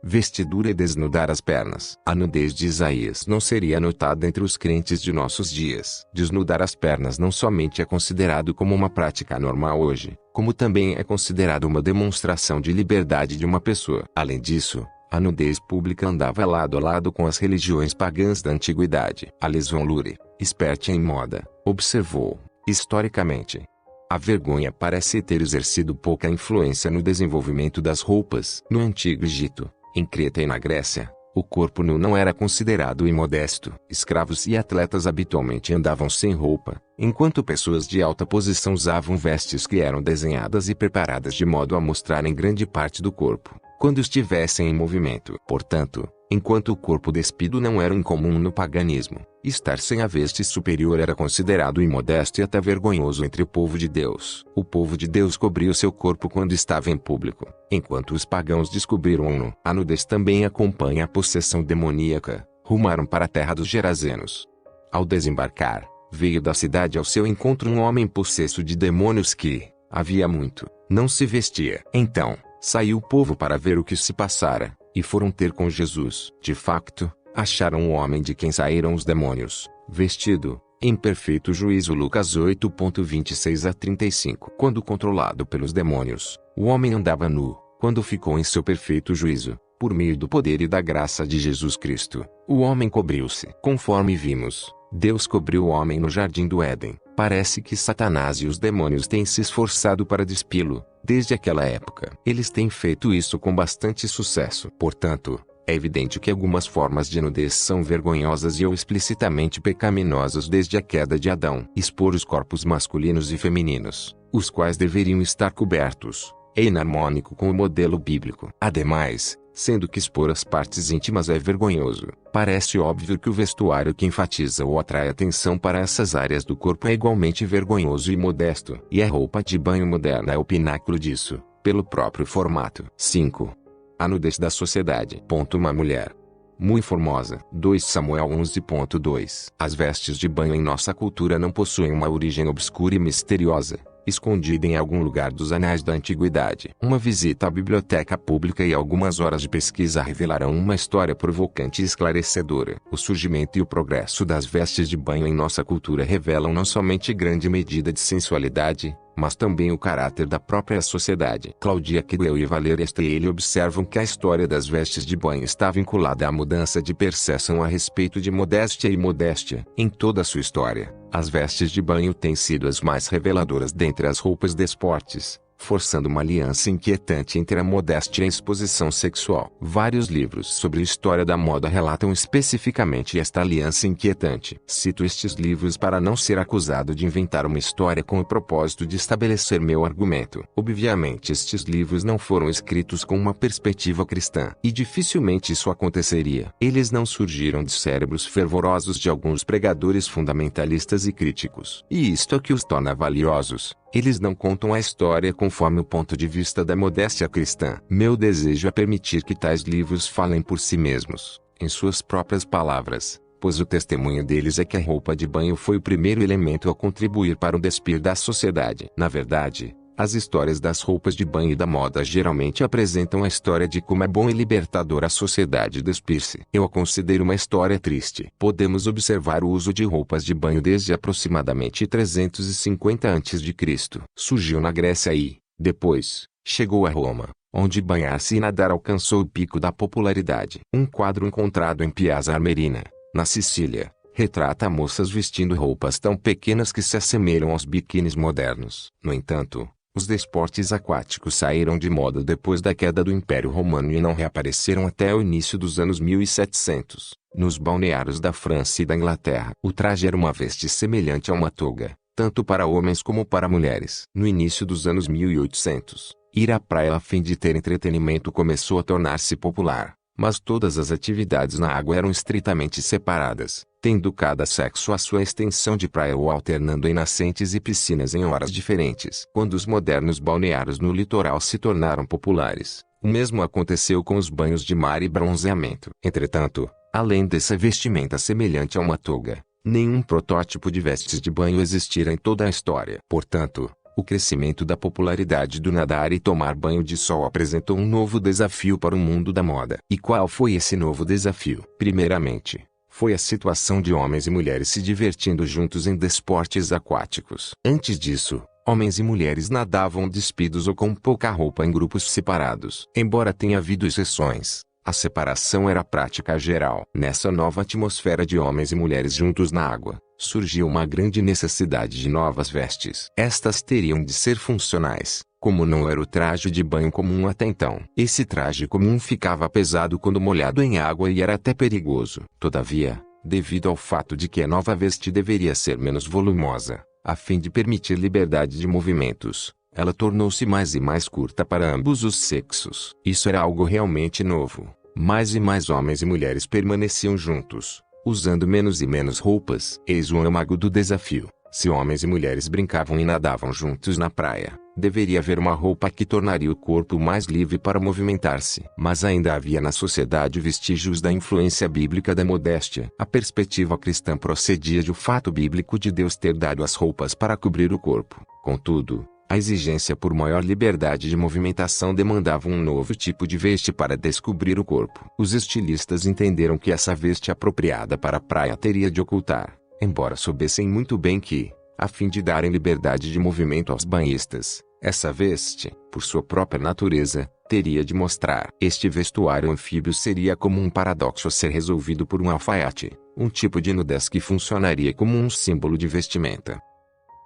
vestidura e desnudar as pernas. A nudez de Isaías não seria notada entre os crentes de nossos dias. Desnudar as pernas não somente é considerado como uma prática normal hoje, como também é considerado uma demonstração de liberdade de uma pessoa. Além disso, a nudez pública andava lado a lado com as religiões pagãs da antiguidade. Alice von Lurie, expert em moda, observou, historicamente, a vergonha parece ter exercido pouca influência no desenvolvimento das roupas. No Antigo Egito, em Creta e na Grécia, o corpo nu não era considerado imodesto. Escravos e atletas habitualmente andavam sem roupa, enquanto pessoas de alta posição usavam vestes que eram desenhadas e preparadas de modo a mostrarem grande parte do corpo, quando estivessem em movimento. Portanto, enquanto o corpo despido não era incomum no paganismo, estar sem a veste superior era considerado imodesto e até vergonhoso entre o povo de Deus. O povo de Deus cobria o seu corpo quando estava em público, enquanto os pagãos descobriram-no nu. A nudez também acompanha a possessão demoníaca. Rumaram para a terra dos Gerazenos. Ao desembarcar, veio da cidade ao seu encontro um homem possesso de demônios que, havia muito, não se vestia. Então, saiu o povo para ver o que se passara, e foram ter com Jesus. De facto, acharam o homem de quem saíram os demônios, vestido, em perfeito juízo. Lucas 8:26-35. Quando controlado pelos demônios, o homem andava nu. Quando ficou em seu perfeito juízo, por meio do poder e da graça de Jesus Cristo, o homem cobriu-se. Conforme vimos, Deus cobriu o homem no jardim do Éden. Parece que Satanás e os demônios têm se esforçado para despí-lo. Desde aquela época, eles têm feito isso com bastante sucesso. Portanto, é evidente que algumas formas de nudez são vergonhosas e ou explicitamente pecaminosas desde a queda de Adão. Expor os corpos masculinos e femininos, os quais deveriam estar cobertos, é inarmônico com o modelo bíblico. Ademais, sendo que expor as partes íntimas é vergonhoso, parece óbvio que o vestuário que enfatiza ou atrai atenção para essas áreas do corpo é igualmente vergonhoso e modesto. E a roupa de banho moderna é o pináculo disso, pelo próprio formato. 5. A nudez da sociedade. Uma mulher muito formosa. 2 Samuel 11:2. As vestes de banho em nossa cultura não possuem uma origem obscura e misteriosa, escondida em algum lugar dos anais da antiguidade. Uma visita à biblioteca pública e algumas horas de pesquisa revelarão uma história provocante e esclarecedora. O surgimento e o progresso das vestes de banho em nossa cultura revelam não somente grande medida de sensualidade, mas também o caráter da própria sociedade. Claudia Quidel e Valéria Strehle observam que a história das vestes de banho está vinculada à mudança de percepção a respeito de modéstia e imodéstia. Em toda a sua história, as vestes de banho têm sido as mais reveladoras dentre as roupas de esportes, forçando uma aliança inquietante entre a modéstia e a exposição sexual. Vários livros sobre a história da moda relatam especificamente esta aliança inquietante. Cito estes livros para não ser acusado de inventar uma história com o propósito de estabelecer meu argumento. Obviamente estes livros não foram escritos com uma perspectiva cristã, e dificilmente isso aconteceria. Eles não surgiram de cérebros fervorosos de alguns pregadores fundamentalistas e críticos. E isto é o que os torna valiosos. Eles não contam a história conforme o ponto de vista da modéstia cristã. Meu desejo é permitir que tais livros falem por si mesmos, em suas próprias palavras, pois o testemunho deles é que a roupa de banho foi o primeiro elemento a contribuir para o despir da sociedade. Na verdade, as histórias das roupas de banho e da moda geralmente apresentam a história de como é bom e libertador a sociedade despir-se. Eu a considero uma história triste. Podemos observar o uso de roupas de banho desde aproximadamente 350 a.C. Surgiu na Grécia e, depois, chegou a Roma, onde banhar-se e nadar alcançou o pico da popularidade. Um quadro encontrado em Piazza Armerina, na Sicília, retrata moças vestindo roupas tão pequenas que se assemelham aos biquínis modernos. No entanto, os desportos aquáticos saíram de moda depois da queda do Império Romano e não reapareceram até o início dos anos 1700, nos balneários da França e da Inglaterra. O traje era uma veste semelhante a uma toga, tanto para homens como para mulheres. No início dos anos 1800, ir à praia a fim de ter entretenimento começou a tornar-se popular, mas todas as atividades na água eram estritamente separadas, tendo cada sexo a sua extensão de praia ou alternando em nascentes e piscinas em horas diferentes. Quando os modernos balneários no litoral se tornaram populares, o mesmo aconteceu com os banhos de mar e bronzeamento. Entretanto, além dessa vestimenta semelhante a uma toga, nenhum protótipo de vestes de banho existira em toda a história. Portanto, o crescimento da popularidade do nadar e tomar banho de sol apresentou um novo desafio para o mundo da moda. E qual foi esse novo desafio? Primeiramente, foi a situação de homens e mulheres se divertindo juntos em desportos aquáticos. Antes disso, homens e mulheres nadavam despidos ou com pouca roupa em grupos separados. Embora tenha havido exceções, a separação era prática geral. Nessa nova atmosfera de homens e mulheres juntos na água, surgiu uma grande necessidade de novas vestes. Estas teriam de ser funcionais, como não era o traje de banho comum até então. Esse traje comum ficava pesado quando molhado em água e era até perigoso. Todavia, devido ao fato de que a nova veste deveria ser menos volumosa, a fim de permitir liberdade de movimentos, ela tornou-se mais e mais curta para ambos os sexos. Isso era algo realmente novo. Mais e mais homens e mulheres permaneciam juntos, usando menos e menos roupas. Eis o âmago do desafio. Se homens e mulheres brincavam e nadavam juntos na praia, deveria haver uma roupa que tornaria o corpo mais livre para movimentar-se. Mas ainda havia na sociedade vestígios da influência bíblica da modéstia. A perspectiva cristã procedia do fato bíblico de Deus ter dado as roupas para cobrir o corpo. Contudo, a exigência por maior liberdade de movimentação demandava um novo tipo de veste para descobrir o corpo. Os estilistas entenderam que essa veste apropriada para a praia teria de ocultar, embora soubessem muito bem que, a fim de darem liberdade de movimento aos banhistas, essa veste, por sua própria natureza, teria de mostrar. Este vestuário anfíbio seria como um paradoxo a ser resolvido por um alfaiate, um tipo de nudez que funcionaria como um símbolo de vestimenta.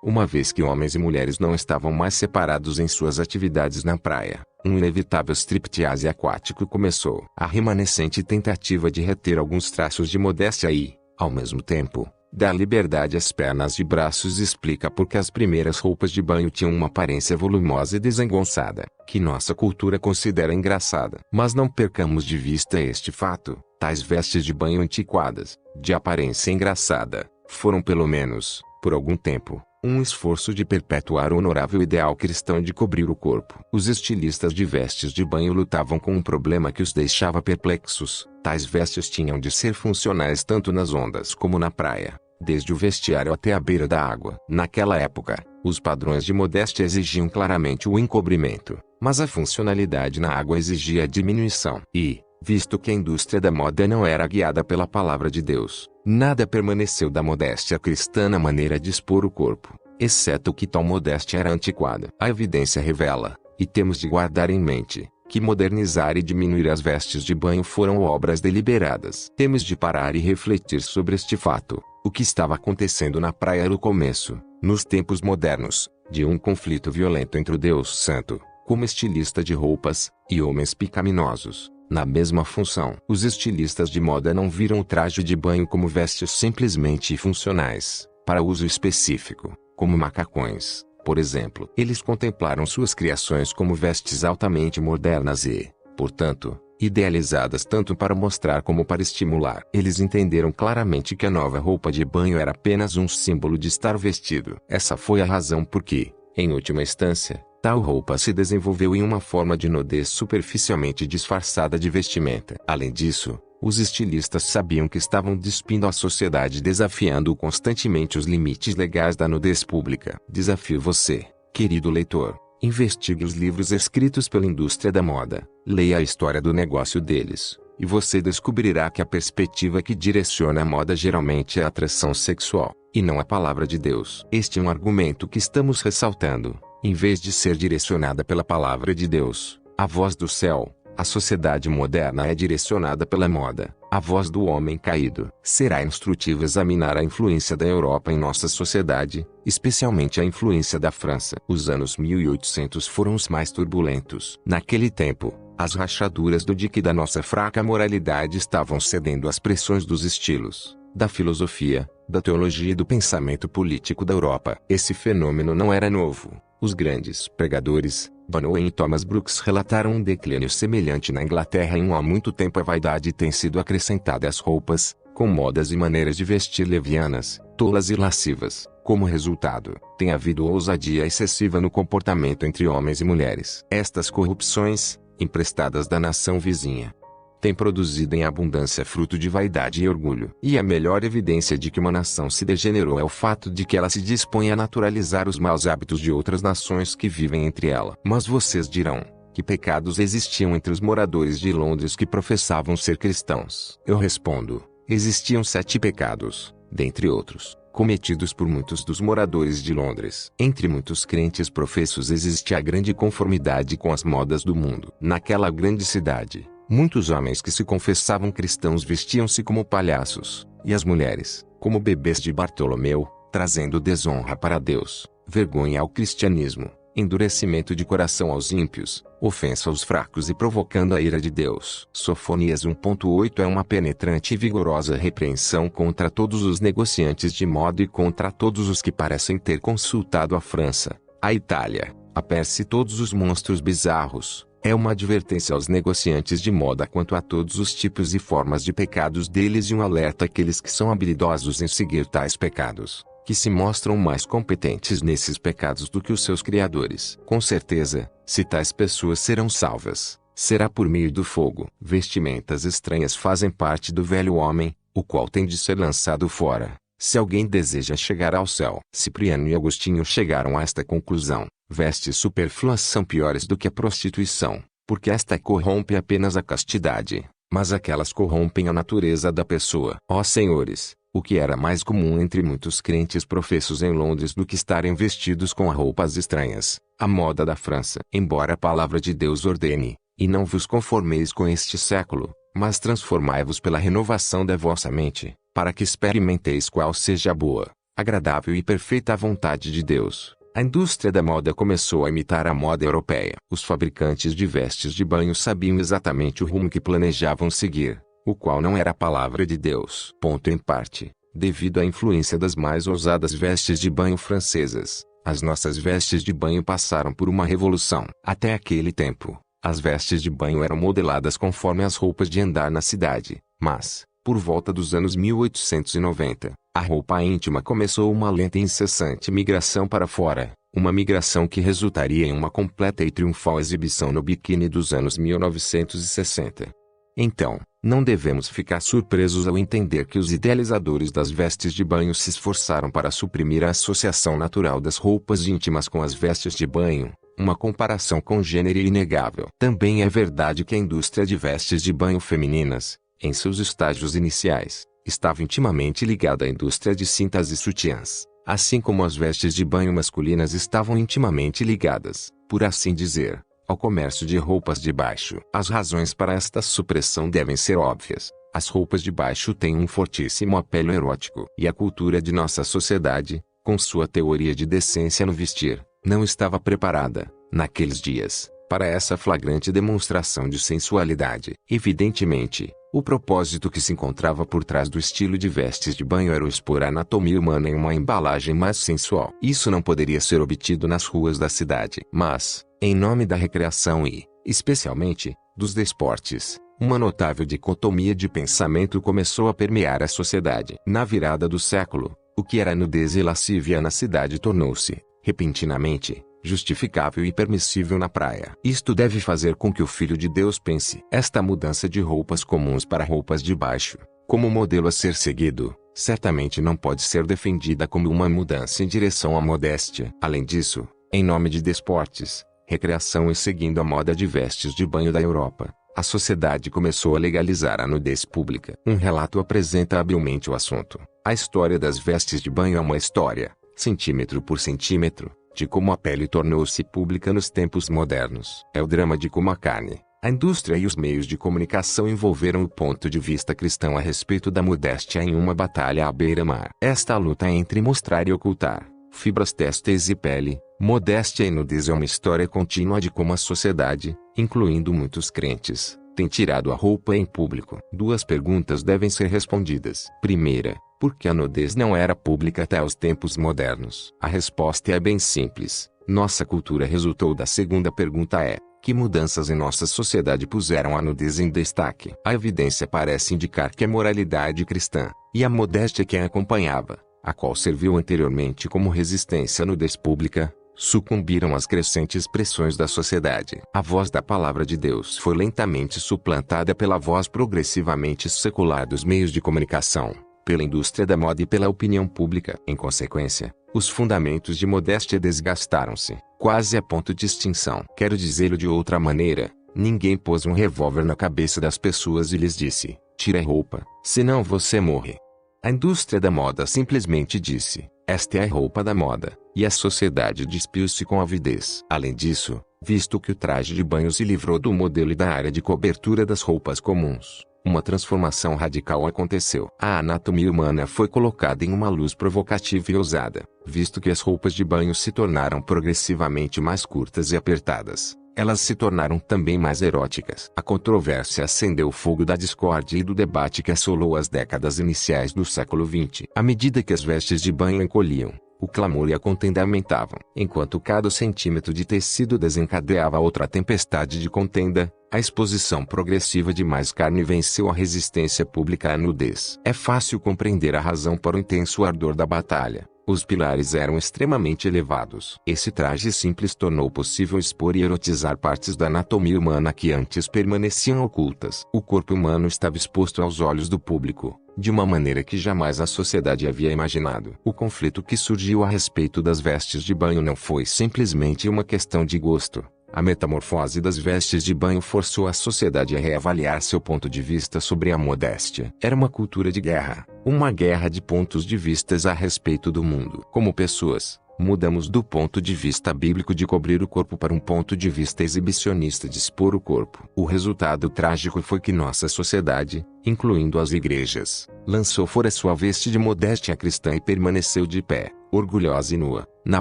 Uma vez que homens e mulheres não estavam mais separados em suas atividades na praia, um inevitável striptease aquático começou. A remanescente tentativa de reter alguns traços de modéstia e, ao mesmo tempo, dar liberdade às pernas e braços explica por que as primeiras roupas de banho tinham uma aparência volumosa e desengonçada, que nossa cultura considera engraçada. Mas não percamos de vista este fato: tais vestes de banho antiquadas, de aparência engraçada, foram pelo menos, por algum tempo, um esforço de perpetuar o honorável ideal cristão de cobrir o corpo. Os estilistas de vestes de banho lutavam com um problema que os deixava perplexos. Tais vestes tinham de ser funcionais tanto nas ondas como na praia, desde o vestiário até a beira da água. Naquela época, os padrões de modéstia exigiam claramente o encobrimento, mas a funcionalidade na água exigia a diminuição. E, visto que a indústria da moda não era guiada pela palavra de Deus, nada permaneceu da modéstia cristã na maneira de expor o corpo. exceto que tal modéstia era antiquada. A evidência revela, e temos de guardar em mente, que modernizar e diminuir as vestes de banho foram obras deliberadas. Temos de parar e refletir sobre este fato. O que estava acontecendo na praia era o começo, nos tempos modernos, de um conflito violento entre o Deus Santo, como estilista de roupas, e homens pecaminosos, na mesma função. Os estilistas de moda não viram o traje de banho como vestes simplesmente funcionais, para uso específico, como macacões, por exemplo. Eles contemplaram suas criações como vestes altamente modernas e, portanto, idealizadas tanto para mostrar como para estimular. Eles entenderam claramente que a nova roupa de banho era apenas um símbolo de estar vestido. Essa foi a razão por que, em última instância, tal roupa se desenvolveu em uma forma de nudez superficialmente disfarçada de vestimenta. Além disso, os estilistas sabiam que estavam despindo a sociedade, desafiando constantemente os limites legais da nudez pública. Desafio você, querido leitor. Investigue os livros escritos pela indústria da moda, leia a história do negócio deles, e você descobrirá que a perspectiva que direciona a moda geralmente é a atração sexual, e não a palavra de Deus. Este é um argumento que estamos ressaltando, em vez de ser direcionada pela palavra de Deus, a voz do céu. A sociedade moderna é direcionada pela moda, a voz do homem caído. Será instrutivo examinar a influência da Europa em nossa sociedade, especialmente a influência da França. Os anos 1800 foram os mais turbulentos. Naquele tempo, as rachaduras do dique da nossa fraca moralidade estavam cedendo às pressões dos estilos, da filosofia, da teologia e do pensamento político da Europa. Esse fenômeno não era novo. Os grandes pregadores, John Owen e Thomas Brooks, relataram um declínio semelhante na Inglaterra. Há muito tempo a vaidade tem sido acrescentada às roupas, com modas e maneiras de vestir levianas, tolas e lascivas. Como resultado, tem havido ousadia excessiva no comportamento entre homens e mulheres. Estas corrupções, emprestadas da nação vizinha, tem produzido em abundância fruto de vaidade e orgulho. E a melhor evidência de que uma nação se degenerou é o fato de que ela se dispõe a naturalizar os maus hábitos de outras nações que vivem entre ela. Mas vocês dirão, que pecados existiam entre os moradores de Londres que professavam ser cristãos? Eu respondo, existiam 7 pecados, dentre outros, cometidos por muitos dos moradores de Londres. Entre muitos crentes professos existe a grande conformidade com as modas do mundo. Naquela grande cidade, muitos homens que se confessavam cristãos vestiam-se como palhaços, e as mulheres, como bebês de Bartolomeu, trazendo desonra para Deus, vergonha ao cristianismo, endurecimento de coração aos ímpios, ofensa aos fracos e provocando a ira de Deus. Sofonias 1.8 é uma penetrante e vigorosa repreensão contra todos os negociantes de moda e contra todos os que parecem ter consultado a França, a Itália, a Pérsia e todos os monstros bizarros. É uma advertência aos negociantes de moda quanto a todos os tipos e formas de pecados deles e um alerta àqueles que são habilidosos em seguir tais pecados, que se mostram mais competentes nesses pecados do que os seus criadores. Com certeza, se tais pessoas serão salvas, será por meio do fogo. Vestimentas estranhas fazem parte do velho homem, o qual tem de ser lançado fora, se alguém deseja chegar ao céu. Cipriano e Agostinho chegaram a esta conclusão. Vestes supérfluas são piores do que a prostituição, porque esta corrompe apenas a castidade, mas aquelas corrompem a natureza da pessoa. Ó senhores, o que era mais comum entre muitos crentes professos em Londres do que estarem vestidos com roupas estranhas, a moda da França. Embora a palavra de Deus ordene, e não vos conformeis com este século, mas transformai-vos pela renovação da vossa mente, para que experimenteis qual seja a boa, agradável e perfeita vontade de Deus. A indústria da moda começou a imitar a moda europeia. Os fabricantes de vestes de banho sabiam exatamente o rumo que planejavam seguir, o qual não era a palavra de Deus. Em parte, devido à influência das mais ousadas vestes de banho francesas, as nossas vestes de banho passaram por uma revolução. Até aquele tempo, as vestes de banho eram modeladas conforme as roupas de andar na cidade, mas, por volta dos anos 1890, a roupa íntima começou uma lenta e incessante migração para fora, uma migração que resultaria em uma completa e triunfal exibição no biquíni dos anos 1960. Então, não devemos ficar surpresos ao entender que os idealizadores das vestes de banho se esforçaram para suprimir a associação natural das roupas íntimas com as vestes de banho, uma comparação congênere e inegável. Também é verdade que a indústria de vestes de banho femininas, em seus estágios iniciais, estava intimamente ligada à indústria de cintas e sutiãs. Assim como as vestes de banho masculinas estavam intimamente ligadas, por assim dizer, ao comércio de roupas de baixo. As razões para esta supressão devem ser óbvias. As roupas de baixo têm um fortíssimo apelo erótico. E a cultura de nossa sociedade, com sua teoria de decência no vestir, não estava preparada, naqueles dias, para essa flagrante demonstração de sensualidade. Evidentemente, o propósito que se encontrava por trás do estilo de vestes de banho era o expor a anatomia humana em uma embalagem mais sensual. Isso não poderia ser obtido nas ruas da cidade. Mas, em nome da recreação e, especialmente, dos desportos, uma notável dicotomia de pensamento começou a permear a sociedade. Na virada do século, o que era nudez e lascívia na cidade tornou-se, repentinamente, justificável e permissível na praia. Isto deve fazer com que o Filho de Deus pense. Esta mudança de roupas comuns para roupas de baixo, como modelo a ser seguido, certamente não pode ser defendida como uma mudança em direção à modéstia. Além disso, em nome de desportos, recreação e seguindo a moda de vestes de banho da Europa, a sociedade começou a legalizar a nudez pública. Um relato apresenta habilmente o assunto. A história das vestes de banho é uma história, centímetro por centímetro, de como a pele tornou-se pública nos tempos modernos. É o drama de como a carne, a indústria e os meios de comunicação envolveram o ponto de vista cristão a respeito da modéstia em uma batalha à beira-mar. Esta luta entre mostrar e ocultar, fibras têxteis e pele, modéstia e nudez é uma história contínua de como a sociedade, incluindo muitos crentes, tem tirado a roupa em público. Duas perguntas devem ser respondidas. Primeira, por que a nudez não era pública até os tempos modernos? A resposta é bem simples. Nossa cultura resultou da segunda pergunta que mudanças em nossa sociedade puseram a nudez em destaque? A evidência parece indicar que a moralidade cristã, e a modéstia que a acompanhava, a qual serviu anteriormente como resistência à nudez pública, sucumbiram às crescentes pressões da sociedade. A voz da palavra de Deus foi lentamente suplantada pela voz progressivamente secular dos meios de comunicação, pela indústria da moda e pela opinião pública. Em consequência, os fundamentos de modéstia desgastaram-se, quase a ponto de extinção. Quero dizê-lo de outra maneira, ninguém pôs um revólver na cabeça das pessoas e lhes disse, tire a roupa, senão você morre. A indústria da moda simplesmente disse, esta é a roupa da moda, e a sociedade despiu-se com avidez. Além disso, visto que o traje de banho se livrou do modelo e da área de cobertura das roupas comuns, uma transformação radical aconteceu. A anatomia humana foi colocada em uma luz provocativa e ousada, visto que as roupas de banho se tornaram progressivamente mais curtas e apertadas. Elas se tornaram também mais eróticas. A controvérsia acendeu o fogo da discórdia e do debate que assolou as décadas iniciais do século XX. À medida que as vestes de banho encolhiam, o clamor e a contenda aumentavam. Enquanto cada centímetro de tecido desencadeava outra tempestade de contenda, a exposição progressiva de mais carne venceu a resistência pública à nudez. É fácil compreender a razão para o intenso ardor da batalha. Os pilares eram extremamente elevados. Esse traje simples tornou possível expor e erotizar partes da anatomia humana que antes permaneciam ocultas. O corpo humano estava exposto aos olhos do público, de uma maneira que jamais a sociedade havia imaginado. O conflito que surgiu a respeito das vestes de banho não foi simplesmente uma questão de gosto. A metamorfose das vestes de banho forçou a sociedade a reavaliar seu ponto de vista sobre a modéstia. Era uma cultura de guerra, uma guerra de pontos de vistas a respeito do mundo. Como pessoas, mudamos do ponto de vista bíblico de cobrir o corpo para um ponto de vista exibicionista de expor o corpo. O resultado trágico foi que nossa sociedade, incluindo as igrejas, lançou fora sua veste de modéstia cristã e permaneceu de pé, orgulhosa e nua, na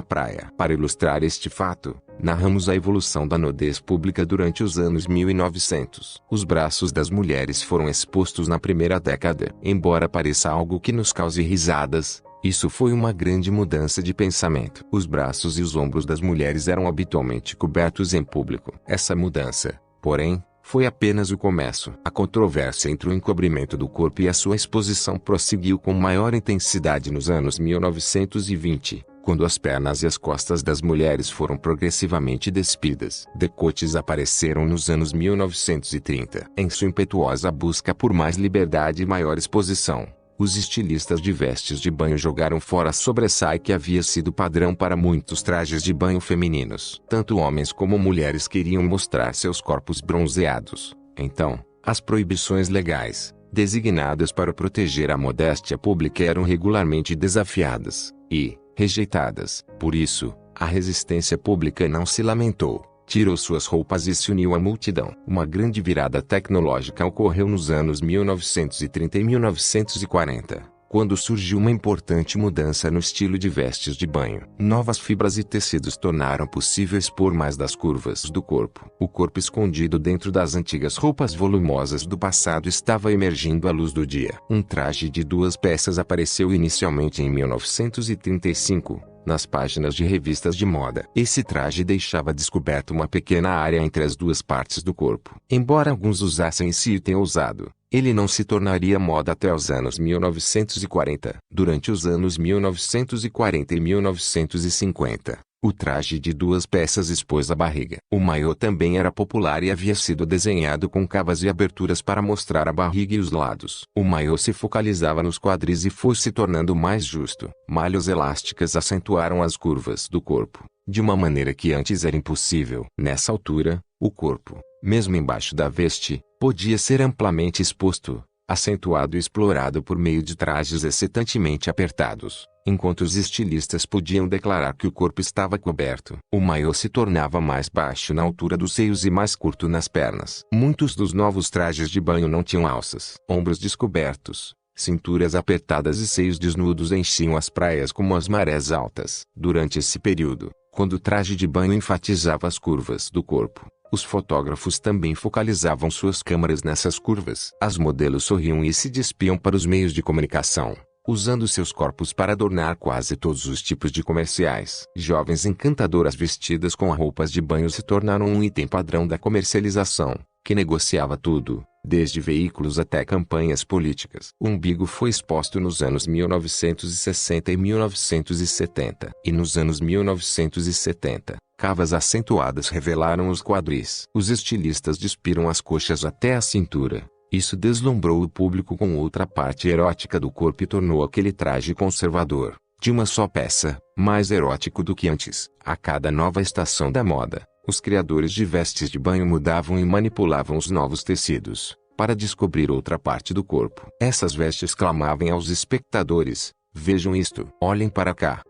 praia. Para ilustrar este fato, narramos a evolução da nudez pública durante os anos 1900. Os braços das mulheres foram expostos na primeira década. Embora pareça algo que nos cause risadas, isso foi uma grande mudança de pensamento. Os braços e os ombros das mulheres eram habitualmente cobertos em público. Essa mudança, porém, foi apenas o começo. A controvérsia entre o encobrimento do corpo e a sua exposição prosseguiu com maior intensidade nos anos 1920. Quando as pernas e as costas das mulheres foram progressivamente despidas. Decotes apareceram nos anos 1930. Em sua impetuosa busca por mais liberdade e maior exposição, os estilistas de vestes de banho jogaram fora a sobressaia que havia sido padrão para muitos trajes de banho femininos. Tanto homens como mulheres queriam mostrar seus corpos bronzeados. Então, as proibições legais, designadas para proteger a modéstia pública, eram regularmente desafiadas, e, rejeitadas. Por isso, a resistência pública não se lamentou, tirou suas roupas e se uniu à multidão. Uma grande virada tecnológica ocorreu nos anos 1930 e 1940. Quando surgiu uma importante mudança no estilo de vestes de banho. Novas fibras e tecidos tornaram possível expor mais das curvas do corpo. O corpo escondido dentro das antigas roupas volumosas do passado estava emergindo à luz do dia. Um traje de 2 peças apareceu inicialmente em 1935. Nas páginas de revistas de moda. Esse traje deixava descoberto uma pequena área entre as 2 partes do corpo. Embora alguns usassem esse item ousado, ele não se tornaria moda até os anos 1940. Durante os anos 1940 e 1950, o traje de 2 peças expôs a barriga. O maiô também era popular e havia sido desenhado com cavas e aberturas para mostrar a barriga e os lados. O maiô se focalizava nos quadris e foi se tornando mais justo. Malhas elásticas acentuaram as curvas do corpo, de uma maneira que antes era impossível. Nessa altura, o corpo, mesmo embaixo da veste, podia ser amplamente exposto, acentuado e explorado por meio de trajes excitantemente apertados. Enquanto os estilistas podiam declarar que o corpo estava coberto, o maiô se tornava mais baixo na altura dos seios e mais curto nas pernas. Muitos dos novos trajes de banho não tinham alças. Ombros descobertos, cinturas apertadas e seios desnudos enchiam as praias como as marés altas. Durante esse período, quando o traje de banho enfatizava as curvas do corpo, os fotógrafos também focalizavam suas câmeras nessas curvas. As modelos sorriam e se despiam para os meios de comunicação, usando seus corpos para adornar quase todos os tipos de comerciais. Jovens encantadoras vestidas com roupas de banho se tornaram um item padrão da comercialização, que negociava tudo, desde veículos até campanhas políticas. O umbigo foi exposto nos anos 1960 e 1970. E nos anos 1970, cavas acentuadas revelaram os quadris. Os estilistas despiram as coxas até a cintura. Isso deslumbrou o público com outra parte erótica do corpo e tornou aquele traje conservador, de uma só peça, mais erótico do que antes. A cada nova estação da moda, os criadores de vestes de banho mudavam e manipulavam os novos tecidos, para descobrir outra parte do corpo. Essas vestes clamavam aos espectadores: vejam isto, olhem para cá.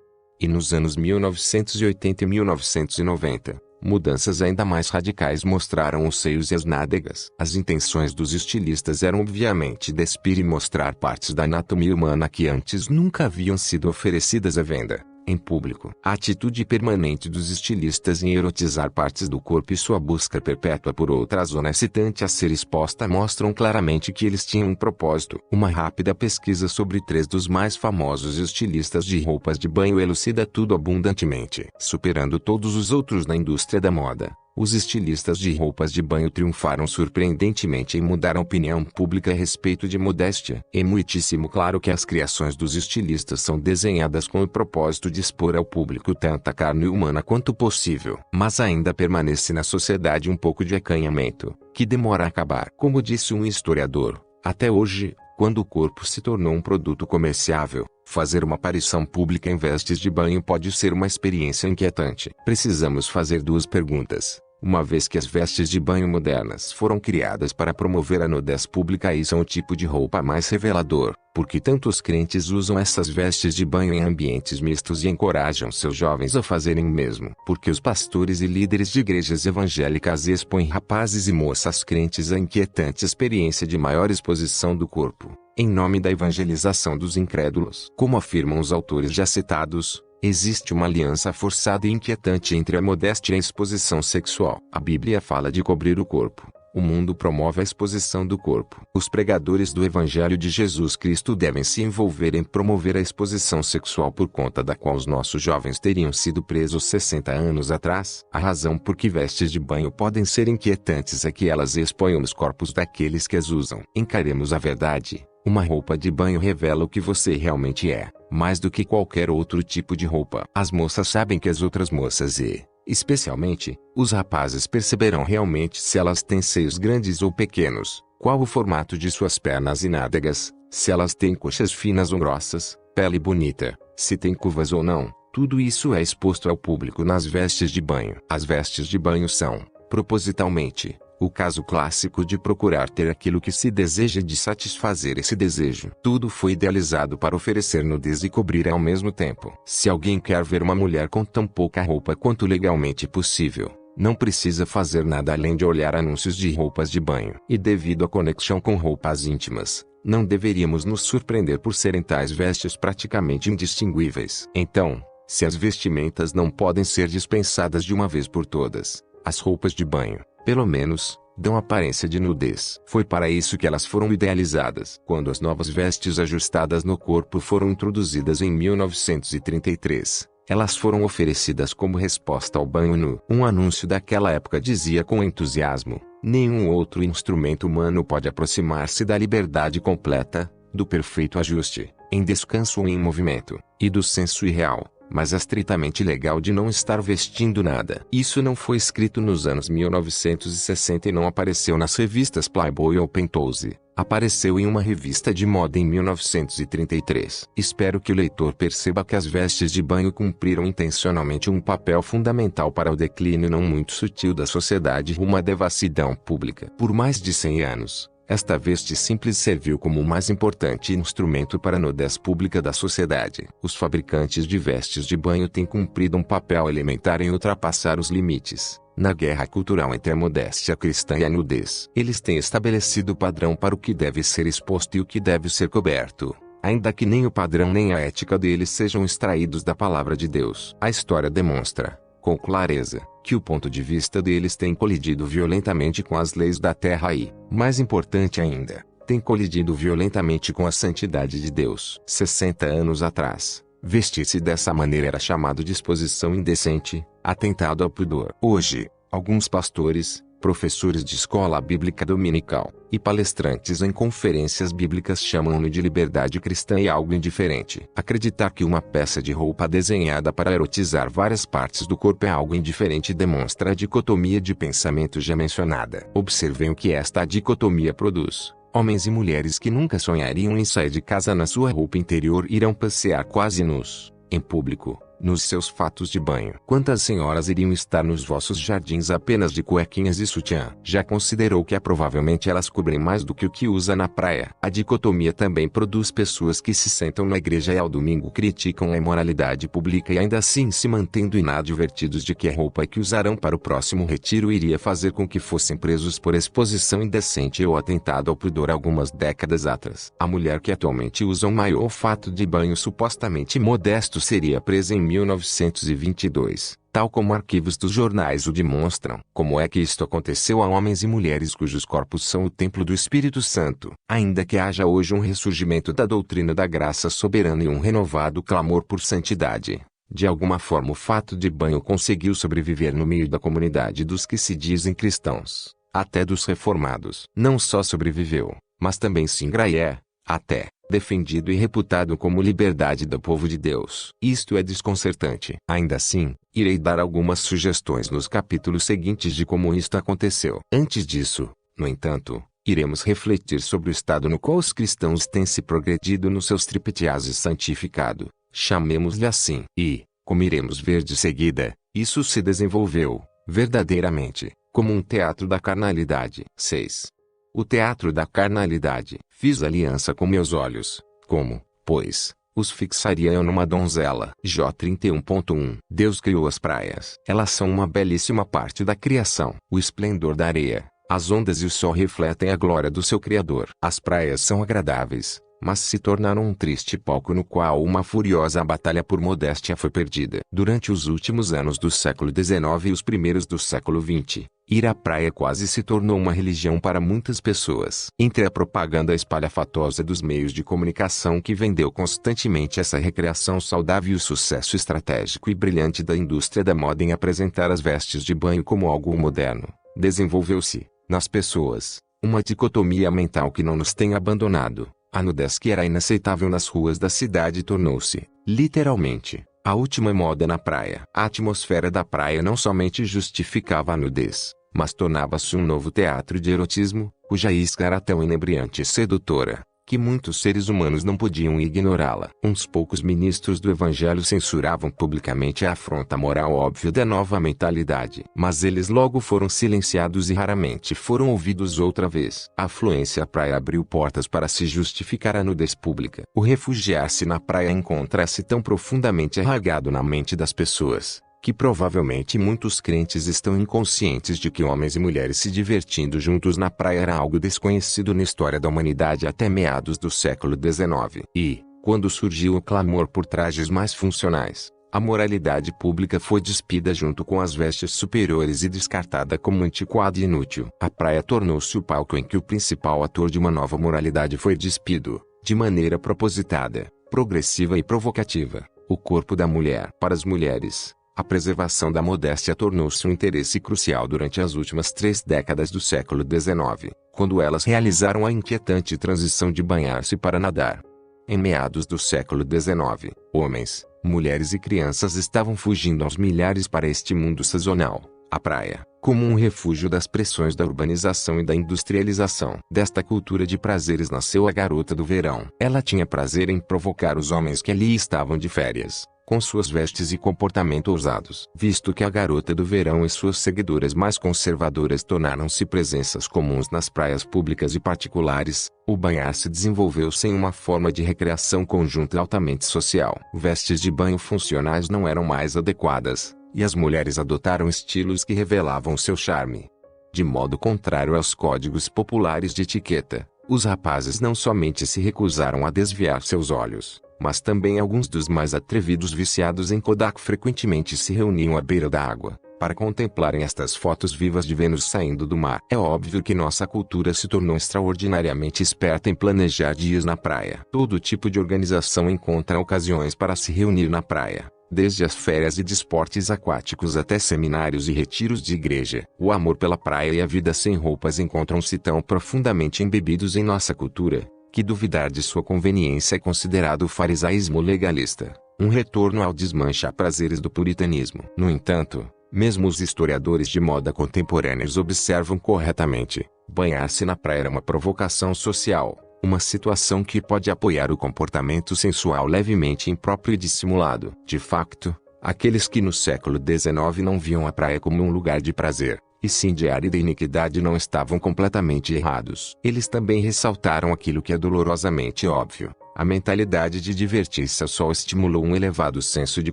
E nos anos 1980 e 1990, mudanças ainda mais radicais mostraram os seios e as nádegas. As intenções dos estilistas eram obviamente despir e mostrar partes da anatomia humana que antes nunca haviam sido oferecidas à venda, em público. A atitude permanente dos estilistas em erotizar partes do corpo e sua busca perpétua por outra zona excitante a ser exposta mostram claramente que eles tinham um propósito. Uma rápida pesquisa sobre 3 dos mais famosos estilistas de roupas de banho elucida tudo abundantemente. Superando todos os outros na indústria da moda, os estilistas de roupas de banho triunfaram surpreendentemente em mudar a opinião pública a respeito de modéstia. É muitíssimo claro que as criações dos estilistas são desenhadas com o propósito de expor ao público tanta carne humana quanto possível. Mas ainda permanece na sociedade um pouco de acanhamento, que demora a acabar. Como disse um historiador, até hoje, quando o corpo se tornou um produto comerciável, fazer uma aparição pública em vestes de banho pode ser uma experiência inquietante. Precisamos fazer 2 perguntas. Uma vez que as vestes de banho modernas foram criadas para promover a nudez pública e são o tipo de roupa mais revelador, por que tantos crentes usam essas vestes de banho em ambientes mistos e encorajam seus jovens a fazerem o mesmo? Porque os pastores e líderes de igrejas evangélicas expõem rapazes e moças crentes à inquietante experiência de maior exposição do corpo, em nome da evangelização dos incrédulos. Como afirmam os autores já citados, existe uma aliança forçada e inquietante entre a modéstia e a exposição sexual. A Bíblia fala de cobrir o corpo. O mundo promove a exposição do corpo. Os pregadores do Evangelho de Jesus Cristo devem se envolver em promover a exposição sexual por conta da qual os nossos jovens teriam sido presos 60 anos atrás. A razão por que vestes de banho podem ser inquietantes é que elas expõem os corpos daqueles que as usam. Encaremos a verdade. Uma roupa de banho revela o que você realmente é, mais do que qualquer outro tipo de roupa. As moças sabem que as outras moças e, especialmente, os rapazes perceberão realmente se elas têm seios grandes ou pequenos, qual o formato de suas pernas e nádegas, se elas têm coxas finas ou grossas, pele bonita, se têm curvas ou não. Tudo isso é exposto ao público nas vestes de banho. As vestes de banho são, propositalmente, O caso clássico de procurar ter aquilo que se deseja e de satisfazer esse desejo. Tudo foi idealizado para oferecer nudez e cobrir ao mesmo tempo. Se alguém quer ver uma mulher com tão pouca roupa quanto legalmente possível, não precisa fazer nada além de olhar anúncios de roupas de banho. E devido à conexão com roupas íntimas, não deveríamos nos surpreender por serem tais vestes praticamente indistinguíveis. Então, se as vestimentas não podem ser dispensadas de uma vez por todas, as roupas de banho, pelo menos, dão aparência de nudez. Foi para isso que elas foram idealizadas. Quando as novas vestes ajustadas no corpo foram introduzidas em 1933, elas foram oferecidas como resposta ao banho nu. Um anúncio daquela época dizia com entusiasmo: nenhum outro instrumento humano pode aproximar-se da liberdade completa, do perfeito ajuste, em descanso ou em movimento, e do senso irreal, mas estritamente legal de não estar vestindo nada. Isso não foi escrito nos anos 1960 e não apareceu nas revistas Playboy ou Penthouse. Apareceu em uma revista de moda em 1933. Espero que o leitor perceba que as vestes de banho cumpriram intencionalmente um papel fundamental para o declínio não muito sutil da sociedade rumo à devassidão pública. Por mais de 100 anos, esta veste simples serviu como o mais importante instrumento para a nudez pública da sociedade. Os fabricantes de vestes de banho têm cumprido um papel elementar em ultrapassar os limites, na guerra cultural entre a modéstia cristã e a nudez. Eles têm estabelecido o padrão para o que deve ser exposto e o que deve ser coberto, ainda que nem o padrão nem a ética deles sejam extraídos da palavra de Deus. A história demonstra, com clareza, que o ponto de vista deles tem colidido violentamente com as leis da terra e, mais importante ainda, tem colidido violentamente com a santidade de Deus. 60 anos atrás, vestir-se dessa maneira era chamado de exposição indecente, atentado ao pudor. Hoje, alguns pastores, professores de escola bíblica dominical e palestrantes em conferências bíblicas chamam-no de liberdade cristã e algo indiferente. Acreditar que uma peça de roupa desenhada para erotizar várias partes do corpo é algo indiferente demonstra a dicotomia de pensamento já mencionada. Observem o que esta dicotomia produz. Homens e mulheres que nunca sonhariam em sair de casa na sua roupa interior irão passear quase nus, em público, nos seus fatos de banho. Quantas senhoras iriam estar nos vossos jardins apenas de cuequinhas e sutiã? Já considerou que provavelmente elas cobrem mais do que o que usa na praia? A dicotomia também produz pessoas que se sentam na igreja e ao domingo criticam a imoralidade pública e ainda assim se mantendo inadvertidos de que a roupa que usarão para o próximo retiro iria fazer com que fossem presos por exposição indecente ou atentado ao pudor algumas décadas atrás. A mulher que atualmente usa um maiô ou fato de banho supostamente modesto seria presa em 1922, tal como arquivos dos jornais o demonstram. Como é que isto aconteceu a homens e mulheres cujos corpos são o templo do Espírito Santo? Ainda que haja hoje um ressurgimento da doutrina da graça soberana e um renovado clamor por santidade, de alguma forma o fato de banho conseguiu sobreviver no meio da comunidade dos que se dizem cristãos, até dos reformados. Não só sobreviveu, mas também se engraé, até, defendido e reputado como liberdade do povo de Deus. Isto é desconcertante. Ainda assim, irei dar algumas sugestões nos capítulos seguintes de como isto aconteceu. Antes disso, no entanto, iremos refletir sobre o estado no qual os cristãos têm se progredido nos seus triptiases santificado, chamemos-lhe assim. E, como iremos ver de seguida, isso se desenvolveu, verdadeiramente, como um teatro da carnalidade. 6. O teatro da carnalidade. Fiz aliança com meus olhos, como, pois, os fixaria eu numa donzela. Jó 31.1. Deus criou as praias. Elas são uma belíssima parte da criação. O esplendor da areia, as ondas e o sol refletem a glória do seu Criador. As praias são agradáveis, mas se tornaram um triste palco no qual uma furiosa batalha por modéstia foi perdida. Durante os últimos anos do século XIX e os primeiros do século XX, ir à praia quase se tornou uma religião para muitas pessoas. Entre a propaganda espalhafatosa dos meios de comunicação que vendeu constantemente essa recreação saudável e o sucesso estratégico e brilhante da indústria da moda em apresentar as vestes de banho como algo moderno, desenvolveu-se, nas pessoas, uma dicotomia mental que não nos tem abandonado. A nudez que era inaceitável nas ruas da cidade tornou-se, literalmente, a última moda na praia. A atmosfera da praia não somente justificava a nudez, mas tornava-se um novo teatro de erotismo, cuja isca era tão inebriante e sedutora, que muitos seres humanos não podiam ignorá-la. Uns poucos ministros do evangelho censuravam publicamente a afronta moral óbvia da nova mentalidade. Mas eles logo foram silenciados e raramente foram ouvidos outra vez. A afluência à praia abriu portas para se justificar a nudez pública. O refugiar-se na praia encontra-se tão profundamente arraigado na mente das pessoas, que provavelmente muitos crentes estão inconscientes de que homens e mulheres se divertindo juntos na praia era algo desconhecido na história da humanidade até meados do século XIX. E, quando surgiu o clamor por trajes mais funcionais, a moralidade pública foi despida junto com as vestes superiores e descartada como antiquada e inútil. A praia tornou-se o palco em que o principal ator de uma nova moralidade foi despido, de maneira propositada, progressiva e provocativa, o corpo da mulher. Para as mulheres, a preservação da modéstia tornou-se um interesse crucial durante as últimas 3 décadas do século XIX, quando elas realizaram a inquietante transição de banhar-se para nadar. Em meados do século XIX, homens, mulheres e crianças estavam fugindo aos milhares para este mundo sazonal, a praia, como um refúgio das pressões da urbanização e da industrialização. Desta cultura de prazeres nasceu a garota do verão. Ela tinha prazer em provocar os homens que ali estavam de férias, com suas vestes e comportamento ousados. Visto que a garota do verão e suas seguidoras mais conservadoras tornaram-se presenças comuns nas praias públicas e particulares, o banhar-se desenvolveu-se em uma forma de recreação conjunta altamente social. Vestes de banho funcionais não eram mais adequadas, e as mulheres adotaram estilos que revelavam seu charme. De modo contrário aos códigos populares de etiqueta, os rapazes não somente se recusaram a desviar seus olhos, mas também alguns dos mais atrevidos viciados em Kodak frequentemente se reuniam à beira da água, para contemplarem estas fotos vivas de Vênus saindo do mar. É óbvio que nossa cultura se tornou extraordinariamente esperta em planejar dias na praia. Todo tipo de organização encontra ocasiões para se reunir na praia, desde as férias e desportos aquáticos até seminários e retiros de igreja. O amor pela praia e a vida sem roupas encontram-se tão profundamente embebidos em nossa cultura, que duvidar de sua conveniência é considerado farisaísmo legalista, um retorno ao desmancha-prazeres do puritanismo. No entanto, mesmo os historiadores de moda contemporâneos observam corretamente, banhar-se na praia era uma provocação social, uma situação que pode apoiar o comportamento sensual levemente impróprio e dissimulado. De facto, aqueles que no século XIX não viam a praia como um lugar de prazer, e sim de árida iniquidade, não estavam completamente errados. Eles também ressaltaram aquilo que é dolorosamente óbvio: a mentalidade de divertir-se ao sol estimulou um elevado senso de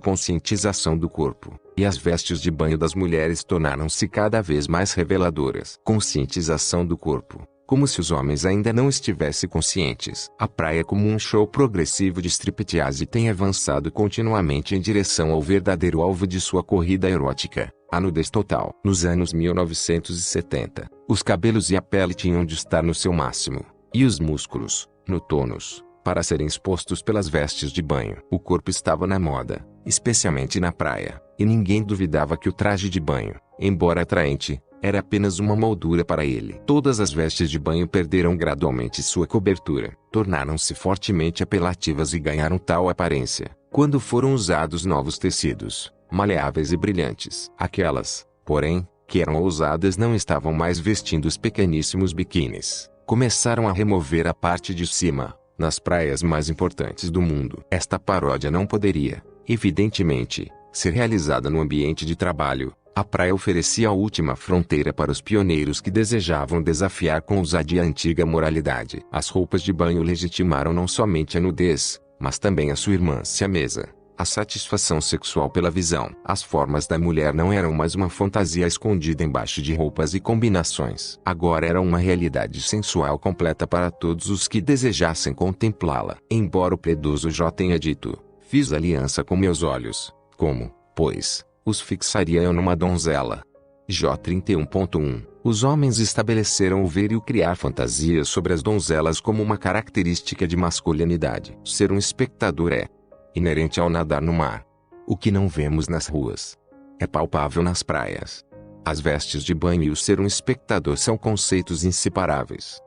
conscientização do corpo, e as vestes de banho das mulheres tornaram-se cada vez mais reveladoras. Conscientização do corpo, como se os homens ainda não estivessem conscientes. A praia, como um show progressivo de striptease, tem avançado continuamente em direção ao verdadeiro alvo de sua corrida erótica: a nudez total. Nos anos 1970, os cabelos e a pele tinham de estar no seu máximo, e os músculos, no tônus, para serem expostos pelas vestes de banho. O corpo estava na moda, especialmente na praia, e ninguém duvidava que o traje de banho, embora atraente, era apenas uma moldura para ele. Todas as vestes de banho perderam gradualmente sua cobertura, tornaram-se fortemente apelativas e ganharam tal aparência quando foram usados novos tecidos, maleáveis e brilhantes. Aquelas, porém, que eram ousadas não estavam mais vestindo os pequeníssimos biquínis. Começaram a remover a parte de cima, nas praias mais importantes do mundo. Esta paródia não poderia, evidentemente, ser realizada no ambiente de trabalho. A praia oferecia a última fronteira para os pioneiros que desejavam desafiar com ousadia a antiga moralidade. As roupas de banho legitimaram não somente a nudez, mas também a sua irmã siamesa, a satisfação sexual pela visão. As formas da mulher não eram mais uma fantasia escondida embaixo de roupas e combinações. Agora era uma realidade sensual completa para todos os que desejassem contemplá-la. Embora o piedoso Jó tenha dito: "Fiz aliança com meus olhos", como, pois, os fixaria eu numa donzela? Jó 31.1. Os homens estabeleceram o ver e o criar fantasias sobre as donzelas como uma característica de masculinidade. Ser um espectador é inerente ao nadar no mar. O que não vemos nas ruas é palpável nas praias. As vestes de banho e o ser um espectador são conceitos inseparáveis.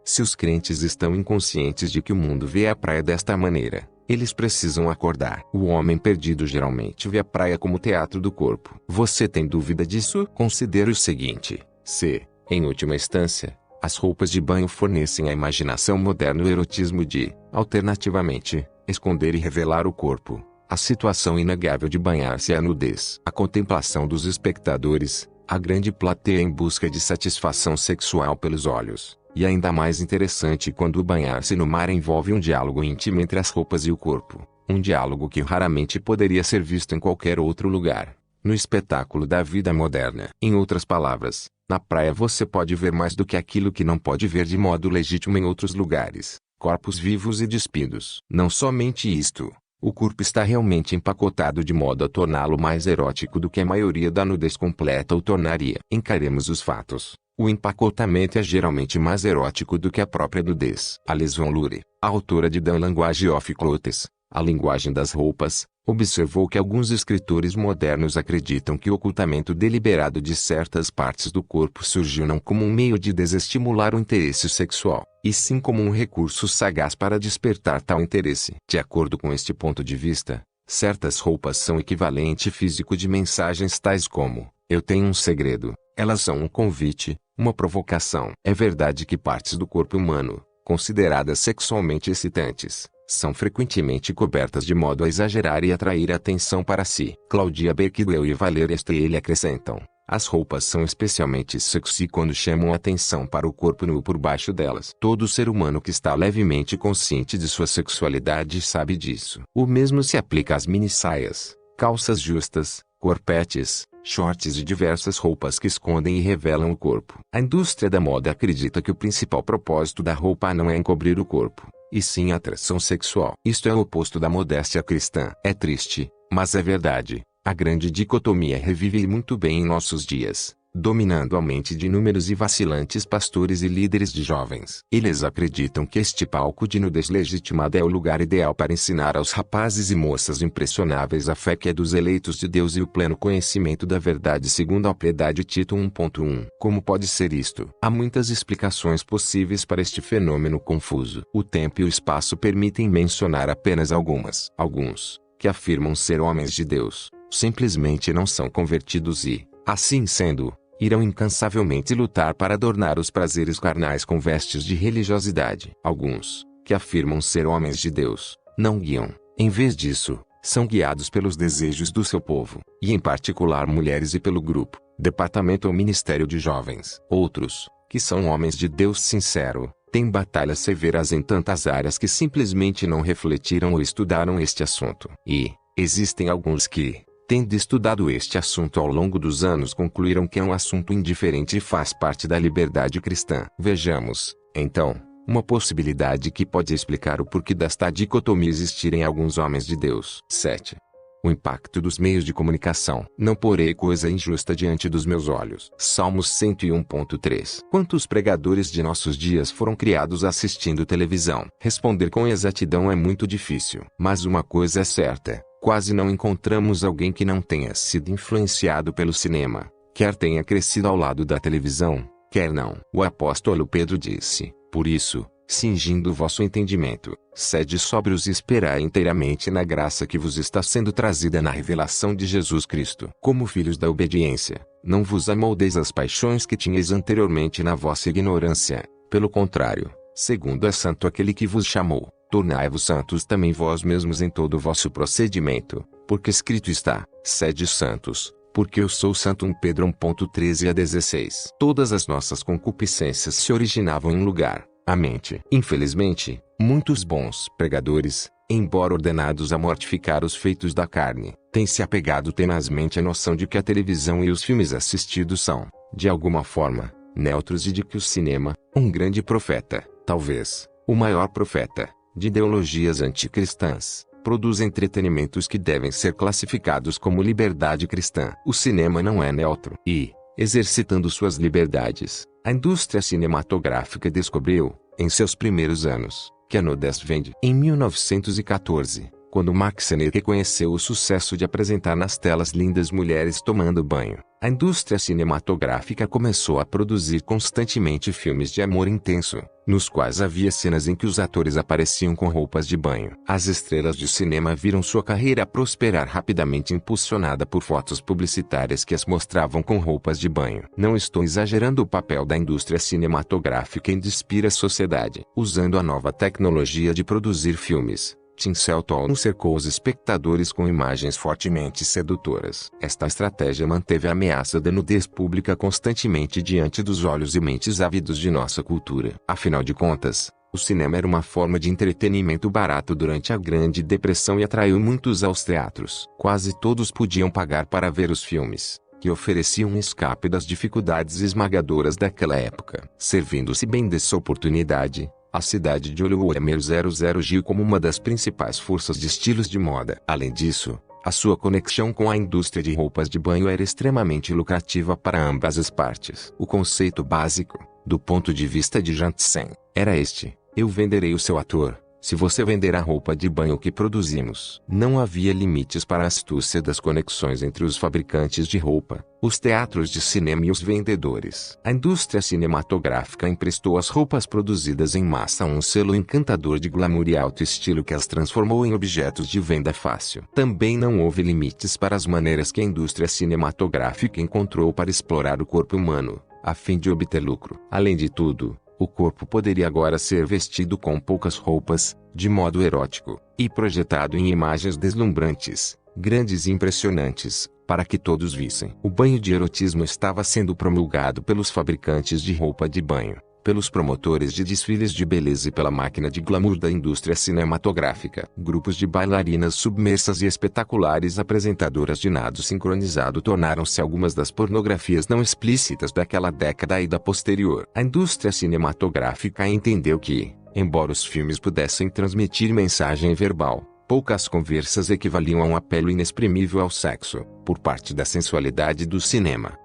Se os crentes estão inconscientes de que o mundo vê a praia desta maneira, eles precisam acordar. O homem perdido geralmente vê a praia como teatro do corpo. Você tem dúvida disso? Considere o seguinte: se, em última instância, As roupas de banho fornecem à imaginação moderna o erotismo de, alternativamente, esconder e revelar o corpo. A situação inegável de banhar-se é a nudez. A contemplação dos espectadores, a grande plateia em busca de satisfação sexual pelos olhos. E ainda mais interessante quando o banhar-se no mar envolve um diálogo íntimo entre as roupas e o corpo. Um diálogo que raramente poderia ser visto em qualquer outro lugar. No espetáculo da vida moderna. Em outras palavras, na praia você pode ver mais do que aquilo que não pode ver de modo legítimo em outros lugares. Corpos vivos e despidos. Não somente isto. O corpo está realmente empacotado de modo a torná-lo mais erótico do que a maioria da nudez completa o tornaria. Encaremos os fatos. O empacotamento é geralmente mais erótico do que a própria nudez. Alice Van Lure, a autora de The Language of Clothes, A Linguagem das Roupas, observou que alguns escritores modernos acreditam que o ocultamento deliberado de certas partes do corpo surgiu não como um meio de desestimular o interesse sexual, e sim como um recurso sagaz para despertar tal interesse. De acordo com este ponto de vista, certas roupas são equivalente físico de mensagens tais como: eu tenho um segredo. Elas são um convite, uma provocação. É verdade que partes do corpo humano, consideradas sexualmente excitantes, são frequentemente cobertas de modo a exagerar e atrair a atenção para si. Claudia Beckwell e Valeria Steele acrescentam: as roupas são especialmente sexy quando chamam a atenção para o corpo nu por baixo delas. Todo ser humano que está levemente consciente de sua sexualidade sabe disso. O mesmo se aplica às mini-saias, calças justas, corpetes, shorts e diversas roupas que escondem e revelam o corpo. A indústria da moda acredita que o principal propósito da roupa não é encobrir o corpo, e sim a atração sexual. Isto é o oposto da modéstia cristã. É triste, mas é verdade. A grande dicotomia revive muito bem em nossos dias, dominando a mente de inúmeros e vacilantes pastores e líderes de jovens. Eles acreditam que este palco de nudez legitimada é o lugar ideal para ensinar aos rapazes e moças impressionáveis a fé que é dos eleitos de Deus e o pleno conhecimento da verdade segundo a piedade. Tito 1.1. Como pode ser isto? Há muitas explicações possíveis para este fenômeno confuso. O tempo e o espaço permitem mencionar apenas algumas. Alguns, que afirmam ser homens de Deus, simplesmente não são convertidos e, assim sendo, irão incansavelmente lutar para adornar os prazeres carnais com vestes de religiosidade. Alguns, que afirmam ser homens de Deus, não guiam. Em vez disso, são guiados pelos desejos do seu povo, e em particular mulheres e pelo grupo, departamento ou ministério de jovens. Outros, que são homens de Deus sincero, têm batalhas severas em tantas áreas que simplesmente não refletiram ou estudaram este assunto. E, existem alguns que, tendo estudado este assunto ao longo dos anos, concluíram que é um assunto indiferente e faz parte da liberdade cristã. Vejamos, então, uma possibilidade que pode explicar o porquê desta dicotomia existir em alguns homens de Deus. 7. O impacto dos meios de comunicação. Não porei coisa injusta diante dos meus olhos. Salmos 101.3. Quantos pregadores de nossos dias foram criados assistindo televisão? Responder com exatidão é muito difícil. Mas uma coisa é certa. Quase não encontramos alguém que não tenha sido influenciado pelo cinema, quer tenha crescido ao lado da televisão, quer não. O apóstolo Pedro disse: por isso, cingindo o vosso entendimento, sede sóbrios e esperai inteiramente na graça que vos está sendo trazida na revelação de Jesus Cristo. Como filhos da obediência, não vos amoldeis às paixões que tinhais anteriormente na vossa ignorância. Pelo contrário, segundo é santo aquele que vos chamou, tornai-vos santos também vós mesmos em todo o vosso procedimento, porque escrito está: sede santos, porque eu sou santo. 1 Pedro 1.13 a 16. Todas as nossas concupiscências se originavam em um lugar, a mente. Infelizmente, muitos bons pregadores, embora ordenados a mortificar os feitos da carne, têm se apegado tenazmente à noção de que a televisão e os filmes assistidos são, de alguma forma, neutros e de que o cinema, um grande profeta, talvez, o maior profeta, de ideologias anticristãs, produz entretenimentos que devem ser classificados como liberdade cristã. O cinema não é neutro. E, exercitando suas liberdades, a indústria cinematográfica descobriu, em seus primeiros anos, que a nudez vende. Em 1914, quando Max Sennett reconheceu o sucesso de apresentar nas telas lindas mulheres tomando banho, A indústria cinematográfica começou a produzir constantemente filmes de amor intenso, nos quais havia cenas em que os atores apareciam com roupas de banho. As estrelas de cinema viram sua carreira prosperar rapidamente, impulsionada por fotos publicitárias que as mostravam com roupas de banho. Não estou exagerando o papel da indústria cinematográfica em despir a sociedade. Usando a nova tecnologia de produzir filmes, Tinseltown cercou os espectadores com imagens fortemente sedutoras. Esta estratégia manteve a ameaça da nudez pública constantemente diante dos olhos e mentes ávidos de nossa cultura. Afinal de contas, o cinema era uma forma de entretenimento barato durante a Grande Depressão e atraiu muitos aos teatros. Quase todos podiam pagar para ver os filmes, que ofereciam um escape das dificuldades esmagadoras daquela época. Servindo-se bem dessa oportunidade, a cidade de Hollywood emergiu como uma das principais forças de estilos de moda. Além disso, a sua conexão com a indústria de roupas de banho era extremamente lucrativa para ambas as partes. O conceito básico, do ponto de vista de Jantzen, era este: eu venderei o seu ator, se você vender a roupa de banho que produzimos. Não havia limites para a astúcia das conexões entre os fabricantes de roupa, os teatros de cinema e os vendedores. A indústria cinematográfica emprestou às roupas produzidas em massa um selo encantador de glamour e alto estilo que as transformou em objetos de venda fácil. Também não houve limites para as maneiras que a indústria cinematográfica encontrou para explorar o corpo humano, a fim de obter lucro. Além de tudo, o corpo poderia agora ser vestido com poucas roupas, de modo erótico, e projetado em imagens deslumbrantes, grandes e impressionantes, para que todos vissem. O banho de erotismo estava sendo promulgado pelos fabricantes de roupa de banho, pelos promotores de desfiles de beleza e pela máquina de glamour da indústria cinematográfica. Grupos de bailarinas submersas e espetaculares apresentadoras de nado sincronizado tornaram-se algumas das pornografias não explícitas daquela década e da posterior. A indústria cinematográfica entendeu que, embora os filmes pudessem transmitir mensagem verbal, poucas conversas equivaliam a um apelo inexprimível ao sexo, por parte da sensualidade do cinema.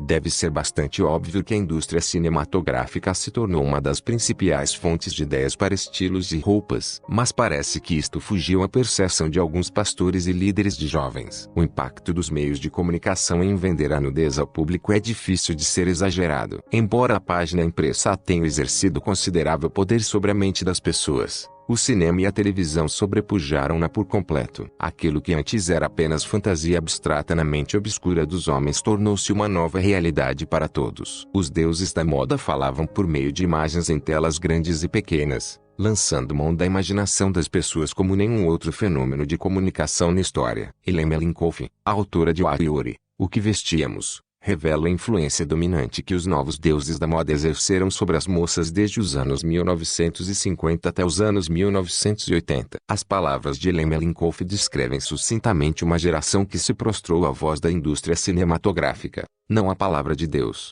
Deve ser bastante óbvio que a indústria cinematográfica se tornou uma das principais fontes de ideias para estilos e roupas. Mas parece que isto fugiu à percepção de alguns pastores e líderes de jovens. O impacto dos meios de comunicação em vender a nudez ao público é difícil de ser exagerado. Embora a página impressa tenha exercido considerável poder sobre a mente das pessoas, o cinema e a televisão sobrepujaram-na por completo. Aquilo que antes era apenas fantasia abstrata na mente obscura dos homens tornou-se uma nova realidade para todos. Os deuses da moda falavam por meio de imagens em telas grandes e pequenas, lançando mão da imaginação das pessoas como nenhum outro fenômeno de comunicação na história. Ellen Melinkoff, a autora de Warrior, O que Vestíamos, revela a influência dominante que os novos deuses da moda exerceram sobre as moças desde os anos 1950 até os anos 1980. As palavras de Ellen Melinkoff descrevem sucintamente uma geração que se prostrou à voz da indústria cinematográfica, não à palavra de Deus.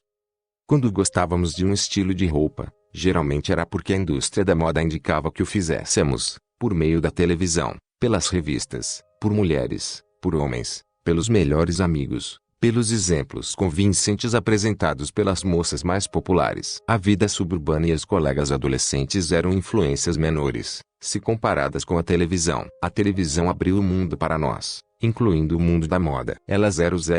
Quando gostávamos de um estilo de roupa, geralmente era porque a indústria da moda indicava que o fizéssemos, por meio da televisão, pelas revistas, por mulheres, por homens, pelos melhores amigos, pelos exemplos convincentes apresentados pelas moças mais populares. A vida suburbana e as colegas adolescentes eram influências menores, se comparadas com a televisão. A televisão abriu o mundo para nós, incluindo o mundo da moda. Ela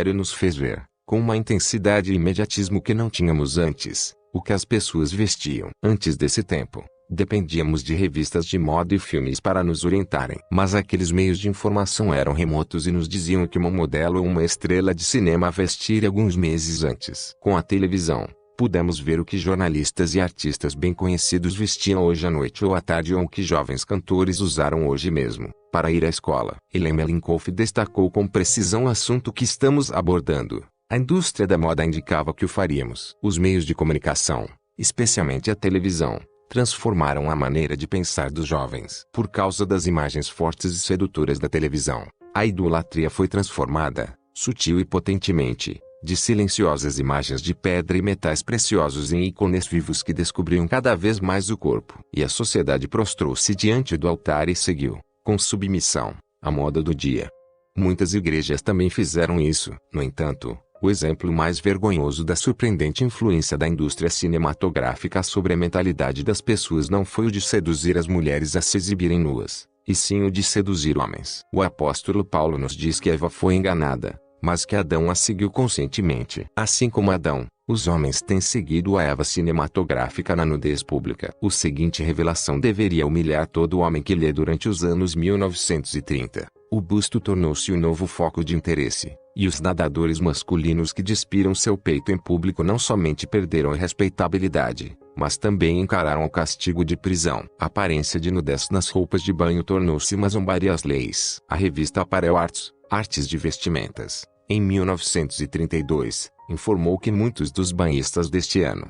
e nos fez ver, com uma intensidade e imediatismo que não tínhamos antes, o que as pessoas vestiam. Antes desse tempo, dependíamos de revistas de moda e filmes para nos orientarem. Mas aqueles meios de informação eram remotos e nos diziam que uma modelo ou uma estrela de cinema vestiria alguns meses antes. Com a televisão, pudemos ver o que jornalistas e artistas bem conhecidos vestiam hoje à noite ou à tarde ou o que jovens cantores usaram hoje mesmo, para ir à escola. Ellen Melinkoff destacou com precisão o assunto que estamos abordando. A indústria da moda indicava que o faríamos. Os meios de comunicação, especialmente a televisão, transformaram a maneira de pensar dos jovens. Por causa das imagens fortes e sedutoras da televisão, a idolatria foi transformada, sutil e potentemente, de silenciosas imagens de pedra e metais preciosos em ícones vivos que descobriam cada vez mais o corpo. E a sociedade prostrou-se diante do altar e seguiu, com submissão, a moda do dia. Muitas igrejas também fizeram isso. No entanto, o exemplo mais vergonhoso da surpreendente influência da indústria cinematográfica sobre a mentalidade das pessoas não foi o de seduzir as mulheres a se exibirem nuas, e sim o de seduzir homens. O apóstolo Paulo nos diz que Eva foi enganada, mas que Adão a seguiu conscientemente. Assim como Adão, os homens têm seguido a Eva cinematográfica na nudez pública. A seguinte revelação deveria humilhar todo homem que lê durante os anos 1930. O busto tornou-se o novo foco de interesse, e os nadadores masculinos que despiram seu peito em público não somente perderam a respeitabilidade, mas também encararam o castigo de prisão. A aparência de nudez nas roupas de banho tornou-se uma zombaria às leis. A revista Apparel Arts, Artes de Vestimentas, em 1932, informou que muitos dos banhistas deste ano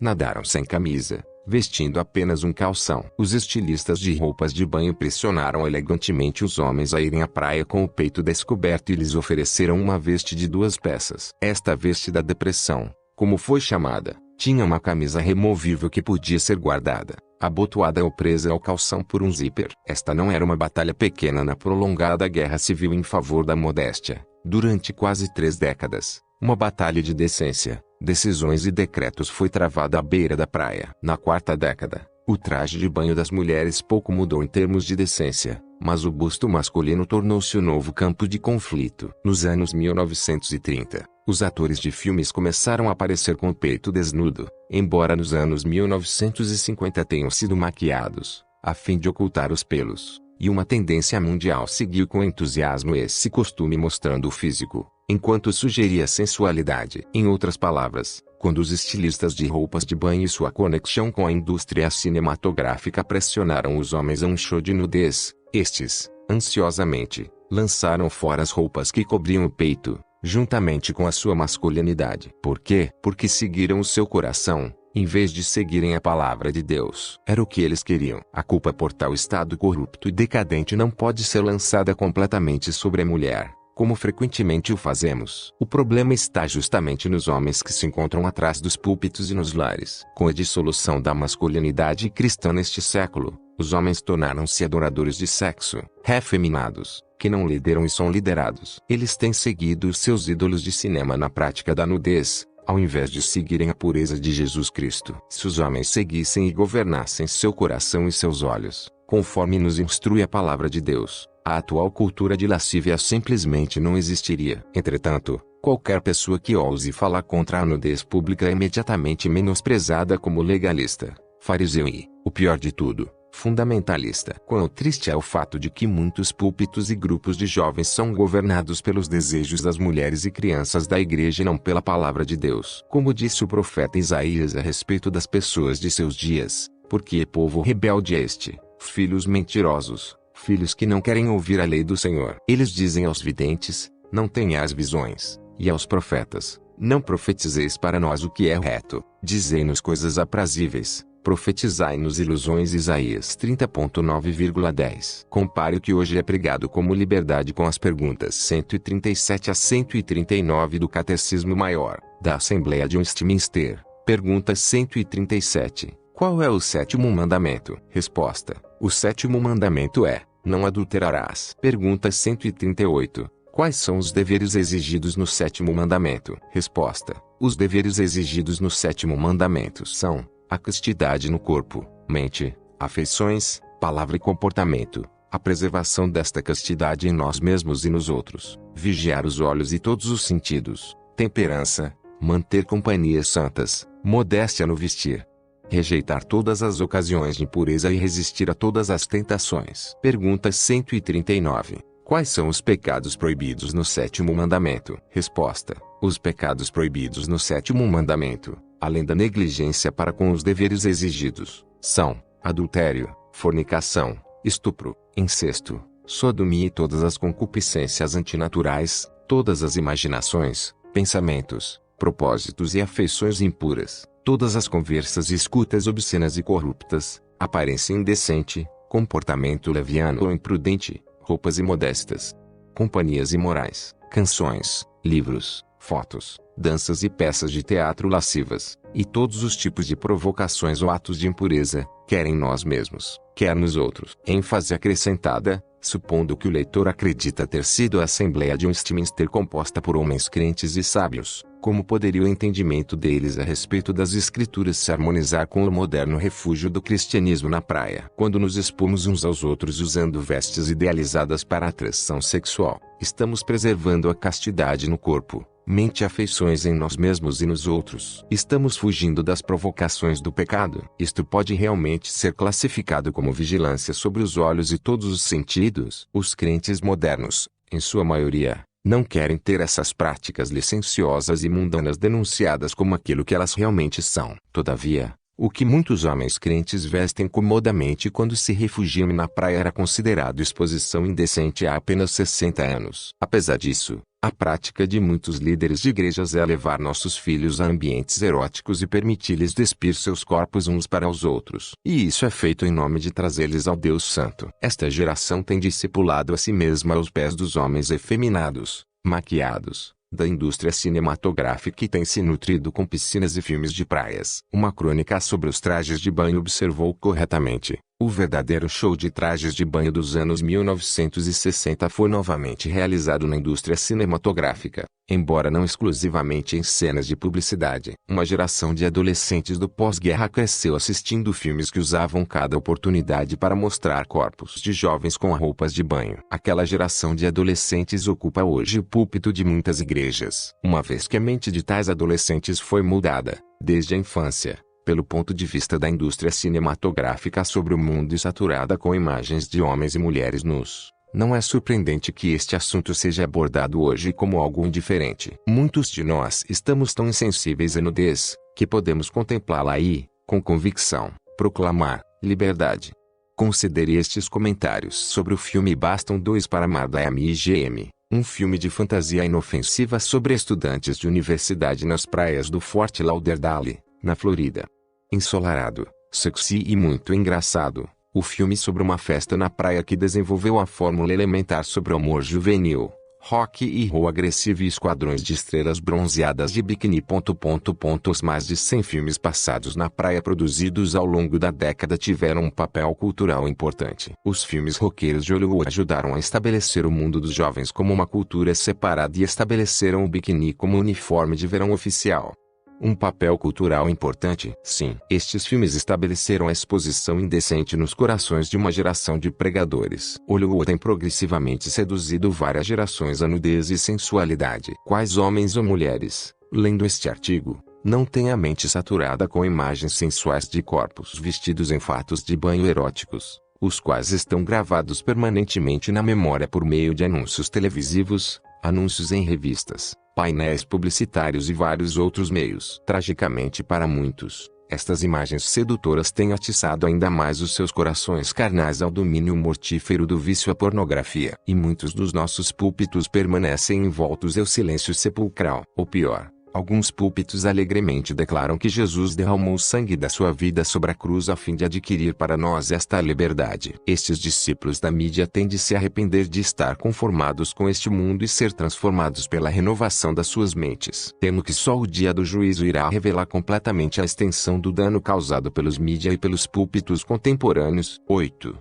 nadaram sem camisa, vestindo apenas um calção. Os estilistas de roupas de banho pressionaram elegantemente os homens a irem à praia com o peito descoberto e lhes ofereceram uma veste de 2 peças. Esta veste da depressão, como foi chamada, tinha uma camisa removível que podia ser guardada, abotoada ou presa ao calção por um zíper. Esta não era uma batalha pequena na prolongada guerra civil em favor da modéstia. Durante quase 3 décadas, uma batalha de decência, decisões e decretos foi travada à beira da praia. Na 4ª década, o traje de banho das mulheres pouco mudou em termos de decência, mas o busto masculino tornou-se o novo campo de conflito. Nos anos 1930, os atores de filmes começaram a aparecer com o peito desnudo, embora nos anos 1950 tenham sido maquiados, a fim de ocultar os pelos, e uma tendência mundial seguiu com entusiasmo esse costume mostrando o físico, enquanto sugeria sensualidade. Em outras palavras, quando os estilistas de roupas de banho e sua conexão com a indústria cinematográfica pressionaram os homens a um show de nudez, estes, ansiosamente, lançaram fora as roupas que cobriam o peito, juntamente com a sua masculinidade. Por quê? Porque seguiram o seu coração, em vez de seguirem a palavra de Deus. Era o que eles queriam. A culpa por tal estado corrupto e decadente não pode ser lançada completamente sobre a mulher, como frequentemente o fazemos. O problema está justamente nos homens que se encontram atrás dos púlpitos e nos lares. Com a dissolução da masculinidade cristã neste século, os homens tornaram-se adoradores de sexo, refeminados, que não lideram e são liderados. Eles têm seguido os seus ídolos de cinema na prática da nudez, ao invés de seguirem a pureza de Jesus Cristo. Se os homens seguissem e governassem seu coração e seus olhos, conforme nos instrui a palavra de Deus, a atual cultura de lascívia simplesmente não existiria. Entretanto, qualquer pessoa que ouse falar contra a nudez pública é imediatamente menosprezada como legalista, fariseu e, o pior de tudo, fundamentalista. Quão triste é o fato de que muitos púlpitos e grupos de jovens são governados pelos desejos das mulheres e crianças da igreja e não pela palavra de Deus. Como disse o profeta Isaías a respeito das pessoas de seus dias, porque povo rebelde é este, filhos mentirosos, filhos que não querem ouvir a lei do Senhor. Eles dizem aos videntes, não tenhais visões, e aos profetas, não profetizeis para nós o que é reto, dizei-nos coisas aprazíveis. Profetizai-nos ilusões. Isaías 30.9,10. Compare o que hoje é pregado como liberdade com as perguntas 137 a 139 do Catecismo Maior, da Assembleia de Westminster. Pergunta 137. Qual é o 7º mandamento? Resposta. O 7º mandamento é, não adulterarás. Pergunta 138. Quais são os deveres exigidos no 7º mandamento? Resposta. Os deveres exigidos no 7º mandamento são a castidade no corpo, mente, afeições, palavra e comportamento, a preservação desta castidade em nós mesmos e nos outros, vigiar os olhos e todos os sentidos, temperança, manter companhias santas, modéstia no vestir, rejeitar todas as ocasiões de impureza e resistir a todas as tentações. Pergunta 139. Quais são os pecados proibidos no 7º mandamento? Resposta. Os pecados proibidos no 7º mandamento, além da negligência para com os deveres exigidos, são adultério, fornicação, estupro, incesto, sodomia e todas as concupiscências antinaturais, todas as imaginações, pensamentos, propósitos e afeições impuras, todas as conversas e escutas obscenas e corruptas, aparência indecente, comportamento leviano ou imprudente, roupas imodestas, companhias imorais, canções, livros, fotos, danças e peças de teatro lascivas, e todos os tipos de provocações ou atos de impureza, quer em nós mesmos, quer nos outros. ênfase acrescentada, supondo que o leitor acredita ter sido a Assembleia de Westminster composta por homens crentes e sábios, Como poderia o entendimento deles a respeito das escrituras se harmonizar com o moderno refúgio do cristianismo na praia? Quando nos expomos uns aos outros usando vestes idealizadas para a atração sexual, estamos preservando a castidade no corpo, mente e afeições em nós mesmos e nos outros. Estamos fugindo das provocações do pecado. Isto pode realmente ser classificado como vigilância sobre os olhos e todos os sentidos. Os crentes modernos, em sua maioria, não querem ter essas práticas licenciosas e mundanas denunciadas como aquilo que elas realmente são. Todavia, o que muitos homens crentes vestem comodamente quando se refugiam na praia era considerado exposição indecente há apenas 60 anos. Apesar disso, a prática de muitos líderes de igrejas é levar nossos filhos a ambientes eróticos e permitir-lhes despir seus corpos uns para os outros. E isso é feito em nome de trazê-los ao Deus Santo. Esta geração tem discipulado a si mesma aos pés dos homens efeminados, maquiados, da indústria cinematográfica e tem se nutrido com piscinas e filmes de praias. Uma crônica sobre os trajes de banho observou corretamente: o verdadeiro show de trajes de banho dos anos 1960 foi novamente realizado na indústria cinematográfica, embora não exclusivamente em cenas de publicidade. Uma geração de adolescentes do pós-guerra cresceu assistindo filmes que usavam cada oportunidade para mostrar corpos de jovens com roupas de banho. Aquela geração de adolescentes ocupa hoje o púlpito de muitas igrejas, uma vez que a mente de tais adolescentes foi moldada, desde a infância, pelo ponto de vista da indústria cinematográfica sobre o mundo e saturada com imagens de homens e mulheres nus. Não é surpreendente que este assunto seja abordado hoje como algo indiferente. Muitos de nós estamos tão insensíveis à nudez, que podemos contemplá-la e, com convicção, proclamar liberdade. Considere estes comentários sobre o filme Bastam Dois para Amar da MGM, um filme de fantasia inofensiva sobre estudantes de universidade nas praias do Fort Lauderdale, na Flórida. Ensolarado, sexy e muito engraçado, o filme sobre uma festa na praia que desenvolveu a fórmula elementar sobre o amor juvenil, rock e roll agressivo e esquadrões de estrelas bronzeadas de biquíni. Os mais de 100 filmes passados na praia produzidos ao longo da década tiveram um papel cultural importante. Os filmes roqueiros de Hollywood ajudaram a estabelecer o mundo dos jovens como uma cultura separada e estabeleceram o biquíni como uniforme de verão oficial. Um papel cultural importante. Sim, estes filmes estabeleceram a exposição indecente nos corações de uma geração de pregadores. Hollywood tem progressivamente seduzido várias gerações à nudez e sensualidade. Quais homens ou mulheres, lendo este artigo, não têm a mente saturada com imagens sensuais de corpos vestidos em fatos de banho eróticos, os quais estão gravados permanentemente na memória por meio de anúncios televisivos, anúncios em revistas, painéis publicitários e vários outros meios. Tragicamente para muitos, estas imagens sedutoras têm atiçado ainda mais os seus corações carnais ao domínio mortífero do vício à pornografia. E muitos dos nossos púlpitos permanecem envoltos ao silêncio sepulcral. Ou pior, alguns púlpitos alegremente declaram que Jesus derramou o sangue da sua vida sobre a cruz a fim de adquirir para nós esta liberdade. Estes discípulos da mídia têm de se arrepender de estar conformados com este mundo e ser transformados pela renovação das suas mentes. Temo que só o dia do juízo irá revelar completamente a extensão do dano causado pelos mídia e pelos púlpitos contemporâneos. 8.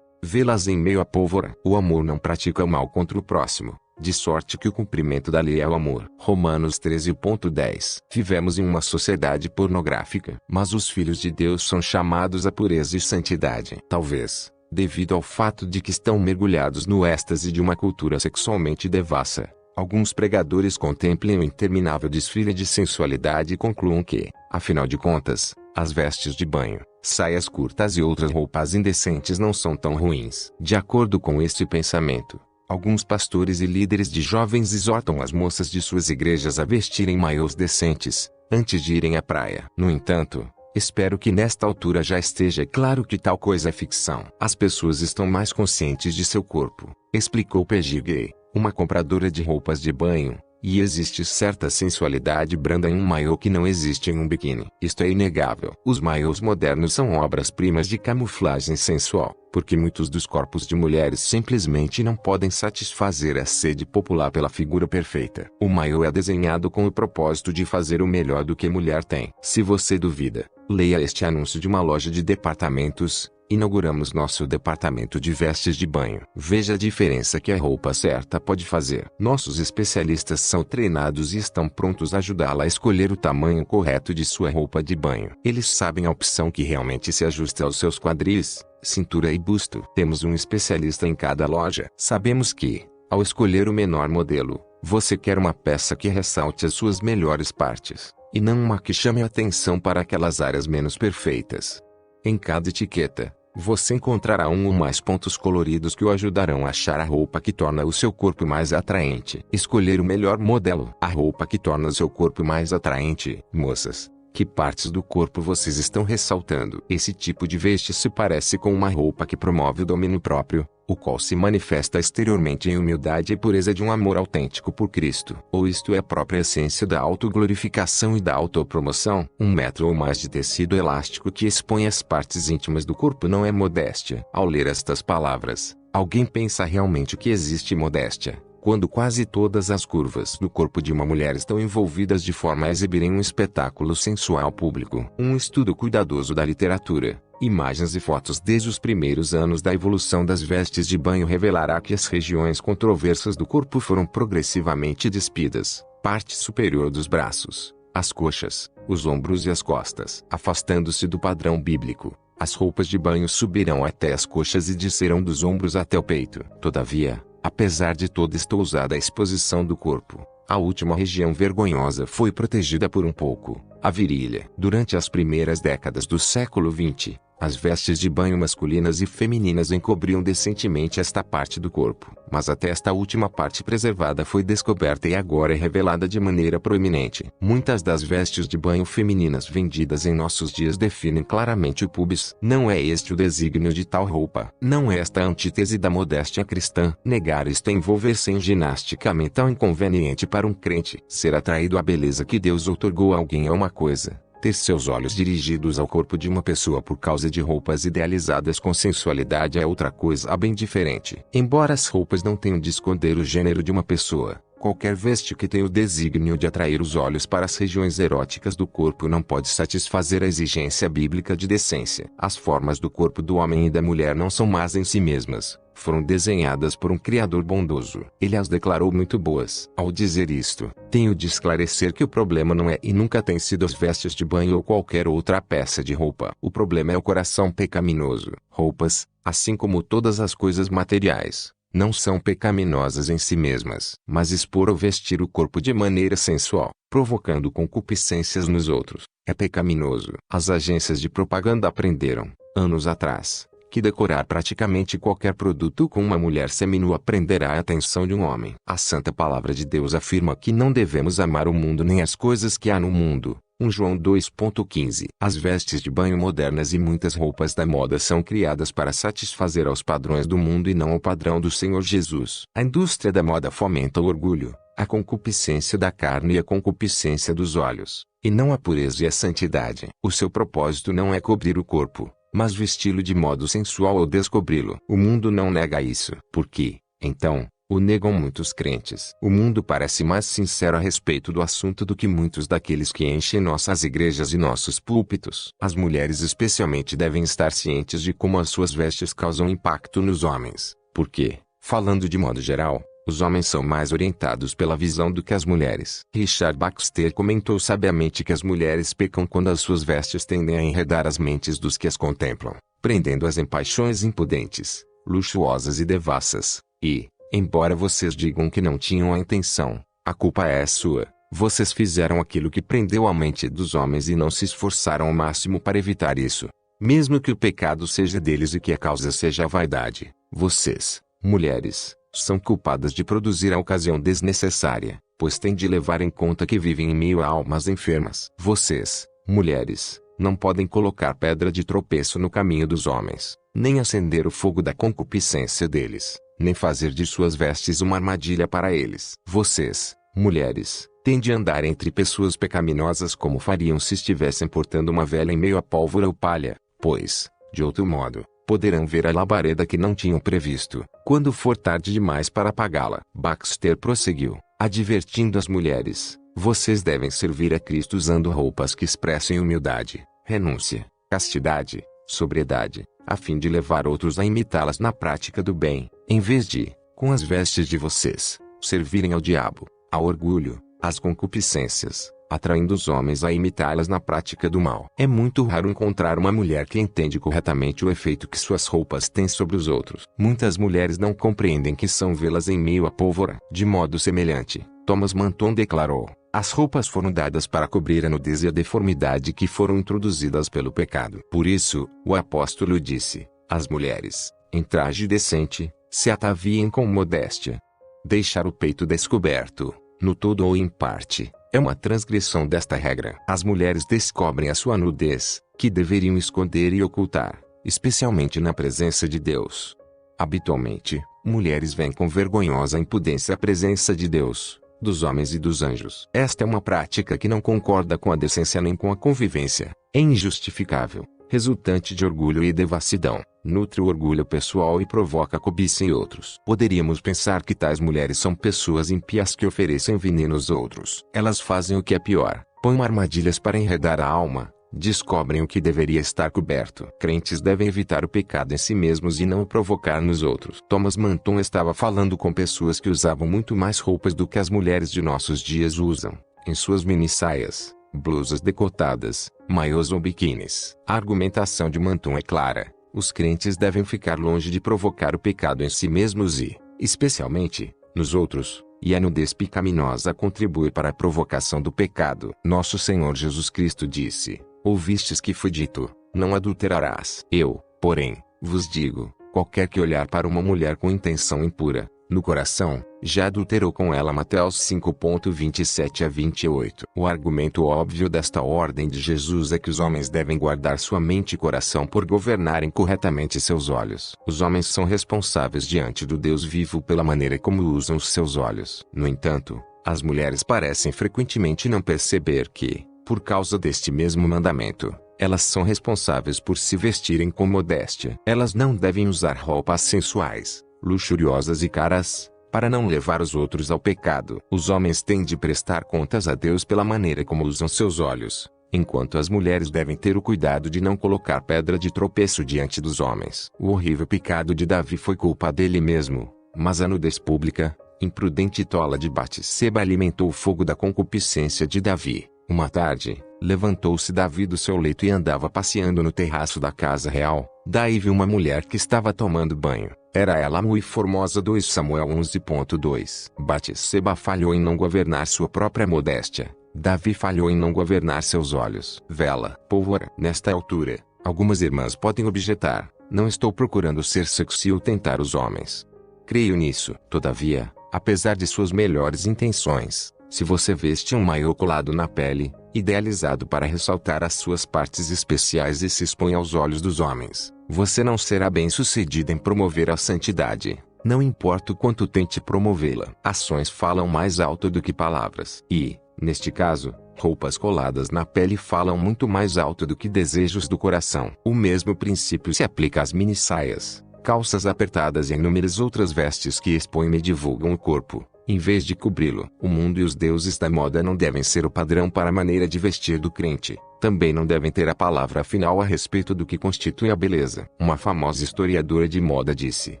Vê-las em meio à pólvora. O amor não pratica o mal contra o próximo, de sorte que o cumprimento da lei é o amor. Romanos 13.10. Vivemos em uma sociedade pornográfica, mas os filhos de Deus são chamados à pureza e santidade. Talvez, devido ao fato de que estão mergulhados no êxtase de uma cultura sexualmente devassa, alguns pregadores contemplem o interminável desfile de sensualidade e concluam que, afinal de contas, as vestes de banho, saias curtas e outras roupas indecentes não são tão ruins. De acordo com este pensamento, alguns pastores e líderes de jovens exortam as moças de suas igrejas a vestirem maiôs decentes, antes de irem à praia. No entanto, espero que nesta altura já esteja claro que tal coisa é ficção. As pessoas estão mais conscientes de seu corpo, explicou Peggy Gay, uma compradora de roupas de banho, e existe certa sensualidade branda em um maiô que não existe em um biquíni. Isto é inegável. Os maiôs modernos são obras-primas de camuflagem sensual, porque muitos dos corpos de mulheres simplesmente não podem satisfazer a sede popular pela figura perfeita. O maiô é desenhado com o propósito de fazer o melhor do que mulher tem. Se você duvida, leia este anúncio de uma loja de departamentos, Inauguramos nosso departamento de vestes de banho. Veja a diferença que a roupa certa pode fazer. Nossos especialistas são treinados e estão prontos a ajudá-la a escolher o tamanho correto de sua roupa de banho. Eles sabem a opção que realmente se ajusta aos seus quadris, cintura e busto. Temos um especialista em cada loja. Sabemos que, ao escolher o menor modelo, você quer uma peça que ressalte as suas melhores partes, e não uma que chame a atenção para aquelas áreas menos perfeitas. Em cada etiqueta, você encontrará um ou mais pontos coloridos que o ajudarão a achar a roupa que torna o seu corpo mais atraente. Escolher o melhor modelo. A roupa que torna o seu corpo mais atraente. Moças, que partes do corpo vocês estão ressaltando? Esse tipo de veste se parece com uma roupa que promove o domínio próprio, o qual se manifesta exteriormente em humildade e pureza de um amor autêntico por Cristo. Ou isto é a própria essência da autoglorificação e da autopromoção. 1 metro ou mais de tecido elástico que expõe as partes íntimas do corpo não é modéstia. Ao ler estas palavras, alguém pensa realmente que existe modéstia, quando quase todas as curvas do corpo de uma mulher estão envolvidas de forma a exibirem um espetáculo sensual público. Um estudo cuidadoso da literatura, imagens e fotos desde os primeiros anos da evolução das vestes de banho revelará que as regiões controversas do corpo foram progressivamente despidas. Parte superior dos braços, as coxas, os ombros e as costas. Afastando-se do padrão bíblico, as roupas de banho subirão até as coxas e descerão dos ombros até o peito. Todavia, apesar de toda esta ousada exposição do corpo, a última região vergonhosa foi protegida por um pouco, a virilha. Durante as primeiras décadas do século XX, as vestes de banho masculinas e femininas encobriam decentemente esta parte do corpo. Mas até esta última parte preservada foi descoberta e agora é revelada de maneira proeminente. Muitas das vestes de banho femininas vendidas em nossos dias definem claramente o púbis. Não é este o desígnio de tal roupa. Não é esta a antítese da modéstia cristã. Negar isto é envolver-se em ginástica mental inconveniente para um crente. Ser atraído à beleza que Deus outorgou a alguém é uma coisa. Ter seus olhos dirigidos ao corpo de uma pessoa por causa de roupas idealizadas com sensualidade é outra coisa bem diferente. Embora as roupas não tenham de esconder o gênero de uma pessoa, qualquer veste que tenha o desígnio de atrair os olhos para as regiões eróticas do corpo não pode satisfazer a exigência bíblica de decência. As formas do corpo do homem e da mulher não são más em si mesmas. Foram desenhadas por um Criador bondoso. Ele as declarou muito boas. Ao dizer isto, tenho de esclarecer que o problema não é e nunca tem sido as vestes de banho ou qualquer outra peça de roupa. O problema é o coração pecaminoso. Roupas, assim como todas as coisas materiais, não são pecaminosas em si mesmas, mas expor ou vestir o corpo de maneira sensual, provocando concupiscências nos outros, é pecaminoso. As agências de propaganda aprenderam, anos atrás, que decorar praticamente qualquer produto com uma mulher seminua prenderá a atenção de um homem. A Santa Palavra de Deus afirma que não devemos amar o mundo nem as coisas que há no mundo. 1 João 2,15. As vestes de banho modernas e muitas roupas da moda são criadas para satisfazer aos padrões do mundo e não ao padrão do Senhor Jesus. A indústria da moda fomenta o orgulho, a concupiscência da carne e a concupiscência dos olhos, e não a pureza e a santidade. O seu propósito não é cobrir o corpo, mas vesti-lo de modo sensual ou descobri-lo. O mundo não nega isso. Por quê, então, o negam muitos crentes? O mundo parece mais sincero a respeito do assunto do que muitos daqueles que enchem nossas igrejas e nossos púlpitos. As mulheres especialmente devem estar cientes de como as suas vestes causam impacto nos homens, porque, falando de modo geral, os homens são mais orientados pela visão do que as mulheres. Richard Baxter comentou sabiamente que as mulheres pecam quando as suas vestes tendem a enredar as mentes dos que as contemplam, prendendo-as em paixões impudentes, luxuosas e devassas. E, embora vocês digam que não tinham a intenção, a culpa é sua. Vocês fizeram aquilo que prendeu a mente dos homens e não se esforçaram ao máximo para evitar isso. Mesmo que o pecado seja deles e que a causa seja a vaidade, vocês, mulheres, são culpadas de produzir a ocasião desnecessária, pois têm de levar em conta que vivem em meio a almas enfermas. Vocês, mulheres, não podem colocar pedra de tropeço no caminho dos homens, nem acender o fogo da concupiscência deles, nem fazer de suas vestes uma armadilha para eles. Vocês, mulheres, têm de andar entre pessoas pecaminosas como fariam se estivessem portando uma vela em meio a pólvora ou palha, pois, de outro modo, poderão ver a labareda que não tinham previsto, quando for tarde demais para apagá-la. Baxter prosseguiu, advertindo as mulheres: vocês devem servir a Cristo usando roupas que expressem humildade, renúncia, castidade, sobriedade, a fim de levar outros a imitá-las na prática do bem, em vez de, com as vestes de vocês, servirem ao diabo, ao orgulho, às concupiscências, atraindo os homens a imitá-las na prática do mal. É muito raro encontrar uma mulher que entende corretamente o efeito que suas roupas têm sobre os outros. Muitas mulheres não compreendem que são vê-las em meio à pólvora. De modo semelhante, Thomas Manton declarou: as roupas foram dadas para cobrir a nudez e a deformidade que foram introduzidas pelo pecado. Por isso, o apóstolo disse: as mulheres, em traje decente, se ataviem com modéstia. Deixar o peito descoberto, no todo ou em parte, é uma transgressão desta regra. As mulheres descobrem a sua nudez, que deveriam esconder e ocultar, especialmente na presença de Deus. Habitualmente, mulheres vêm com vergonhosa impudência à presença de Deus, dos homens e dos anjos. Esta é uma prática que não concorda com a decência nem com a convivência. É injustificável, resultante de orgulho e devassidão, nutre o orgulho pessoal e provoca cobiça em outros. Poderíamos pensar que tais mulheres são pessoas ímpias que oferecem veneno aos outros. Elas fazem o que é pior, põem armadilhas para enredar a alma, descobrem o que deveria estar coberto. Crentes devem evitar o pecado em si mesmos e não o provocar nos outros. Thomas Manton estava falando com pessoas que usavam muito mais roupas do que as mulheres de nossos dias usam, em suas mini-saias, blusas decotadas, maiôs ou biquínis. A argumentação de Manton é clara: os crentes devem ficar longe de provocar o pecado em si mesmos e, especialmente, nos outros, e a nudez pecaminosa contribui para a provocação do pecado. Nosso Senhor Jesus Cristo disse: ouvistes que foi dito, não adulterarás. Eu, porém, vos digo, qualquer que olhar para uma mulher com intenção impura, no coração, já adulterou com ela. Mateus 5:27-28. O argumento óbvio desta ordem de Jesus é que os homens devem guardar sua mente e coração por governarem corretamente seus olhos. Os homens são responsáveis diante do Deus vivo pela maneira como usam os seus olhos. No entanto, as mulheres parecem frequentemente não perceber que, por causa deste mesmo mandamento, elas são responsáveis por se vestirem com modéstia. Elas não devem usar roupas sensuais, luxuriosas e caras, para não levar os outros ao pecado. Os homens têm de prestar contas a Deus pela maneira como usam seus olhos, enquanto as mulheres devem ter o cuidado de não colocar pedra de tropeço diante dos homens. O horrível pecado de Davi foi culpa dele mesmo, mas a nudez pública, imprudente e tola de Batseba alimentou o fogo da concupiscência de Davi. Uma tarde, levantou-se Davi do seu leito e andava passeando no terraço da casa real. Daí viu uma mulher que estava tomando banho. Era ela muito formosa. 2 Samuel 11.2. Batseba falhou em não governar sua própria modéstia. Davi falhou em não governar seus olhos. Vela, pólvora. Nesta altura, algumas irmãs podem objetar: não estou procurando ser sexy ou tentar os homens. Creio nisso. Todavia, apesar de suas melhores intenções, se você veste um maiô colado na pele, idealizado para ressaltar as suas partes especiais e se expõe aos olhos dos homens, você não será bem-sucedido em promover a santidade, não importa o quanto tente promovê-la. Ações falam mais alto do que palavras. E, neste caso, roupas coladas na pele falam muito mais alto do que desejos do coração. O mesmo princípio se aplica às mini-saias, calças apertadas e inúmeras outras vestes que expõem e divulgam o corpo, em vez de cobri-lo. O mundo e os deuses da moda não devem ser o padrão para a maneira de vestir do crente. Também não devem ter a palavra final a respeito do que constitui a beleza. Uma famosa historiadora de moda disse: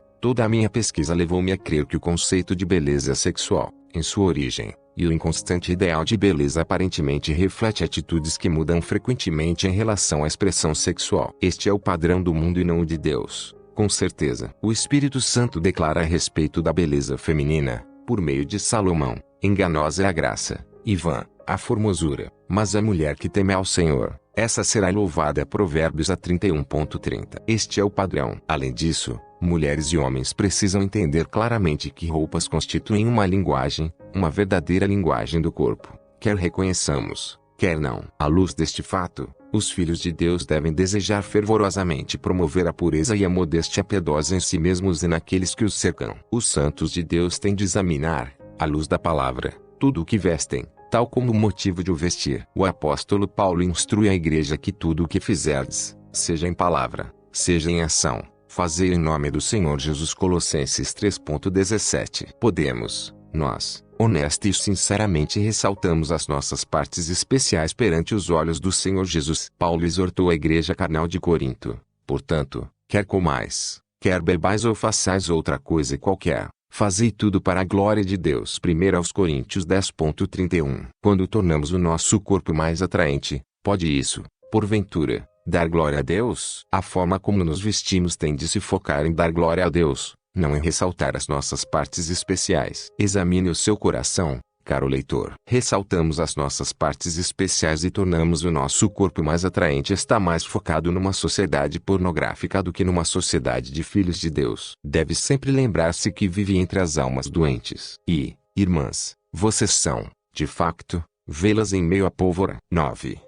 toda a minha pesquisa levou-me a crer que o conceito de beleza sexual, em sua origem, e o inconstante ideal de beleza aparentemente reflete atitudes que mudam frequentemente em relação à expressão sexual. Este é o padrão do mundo e não o de Deus. Com certeza, o Espírito Santo declara a respeito da beleza feminina, por meio de Salomão: enganosa é a graça, e vã, a formosura, mas a mulher que teme ao Senhor, essa será louvada. Provérbios 31.30. Este é o padrão. Além disso, mulheres e homens precisam entender claramente que roupas constituem uma linguagem, uma verdadeira linguagem do corpo, quer reconheçamos, quer não. À luz deste fato, os filhos de Deus devem desejar fervorosamente promover a pureza e a modéstia piedosa em si mesmos e naqueles que os cercam. Os santos de Deus têm de examinar, à luz da palavra, tudo o que vestem, tal como o motivo de o vestir. O apóstolo Paulo instrui a igreja que tudo o que fizerdes, seja em palavra, seja em ação, fazei em nome do Senhor Jesus. Colossenses 3.17. Podemos, nós, honesta e sinceramente ressaltamos as nossas partes especiais perante os olhos do Senhor Jesus. Paulo exortou a igreja carnal de Corinto, portanto, Quer comais, quer bebais ou façais outra coisa qualquer, fazei tudo para a glória de Deus. 1 aos Coríntios 10:31. Quando tornamos o nosso corpo mais atraente, pode isso, porventura, dar glória a Deus? A forma como nos vestimos tem de se focar em dar glória a Deus, não em ressaltar as nossas partes especiais. Examine o seu coração, caro leitor. Ressaltamos as nossas partes especiais e tornamos o nosso corpo mais atraente. Está mais focado numa sociedade pornográfica do que numa sociedade de filhos de Deus. Deve sempre lembrar-se que vive entre as almas doentes. E, irmãs, vocês são, de facto, velas em meio à pólvora. 9.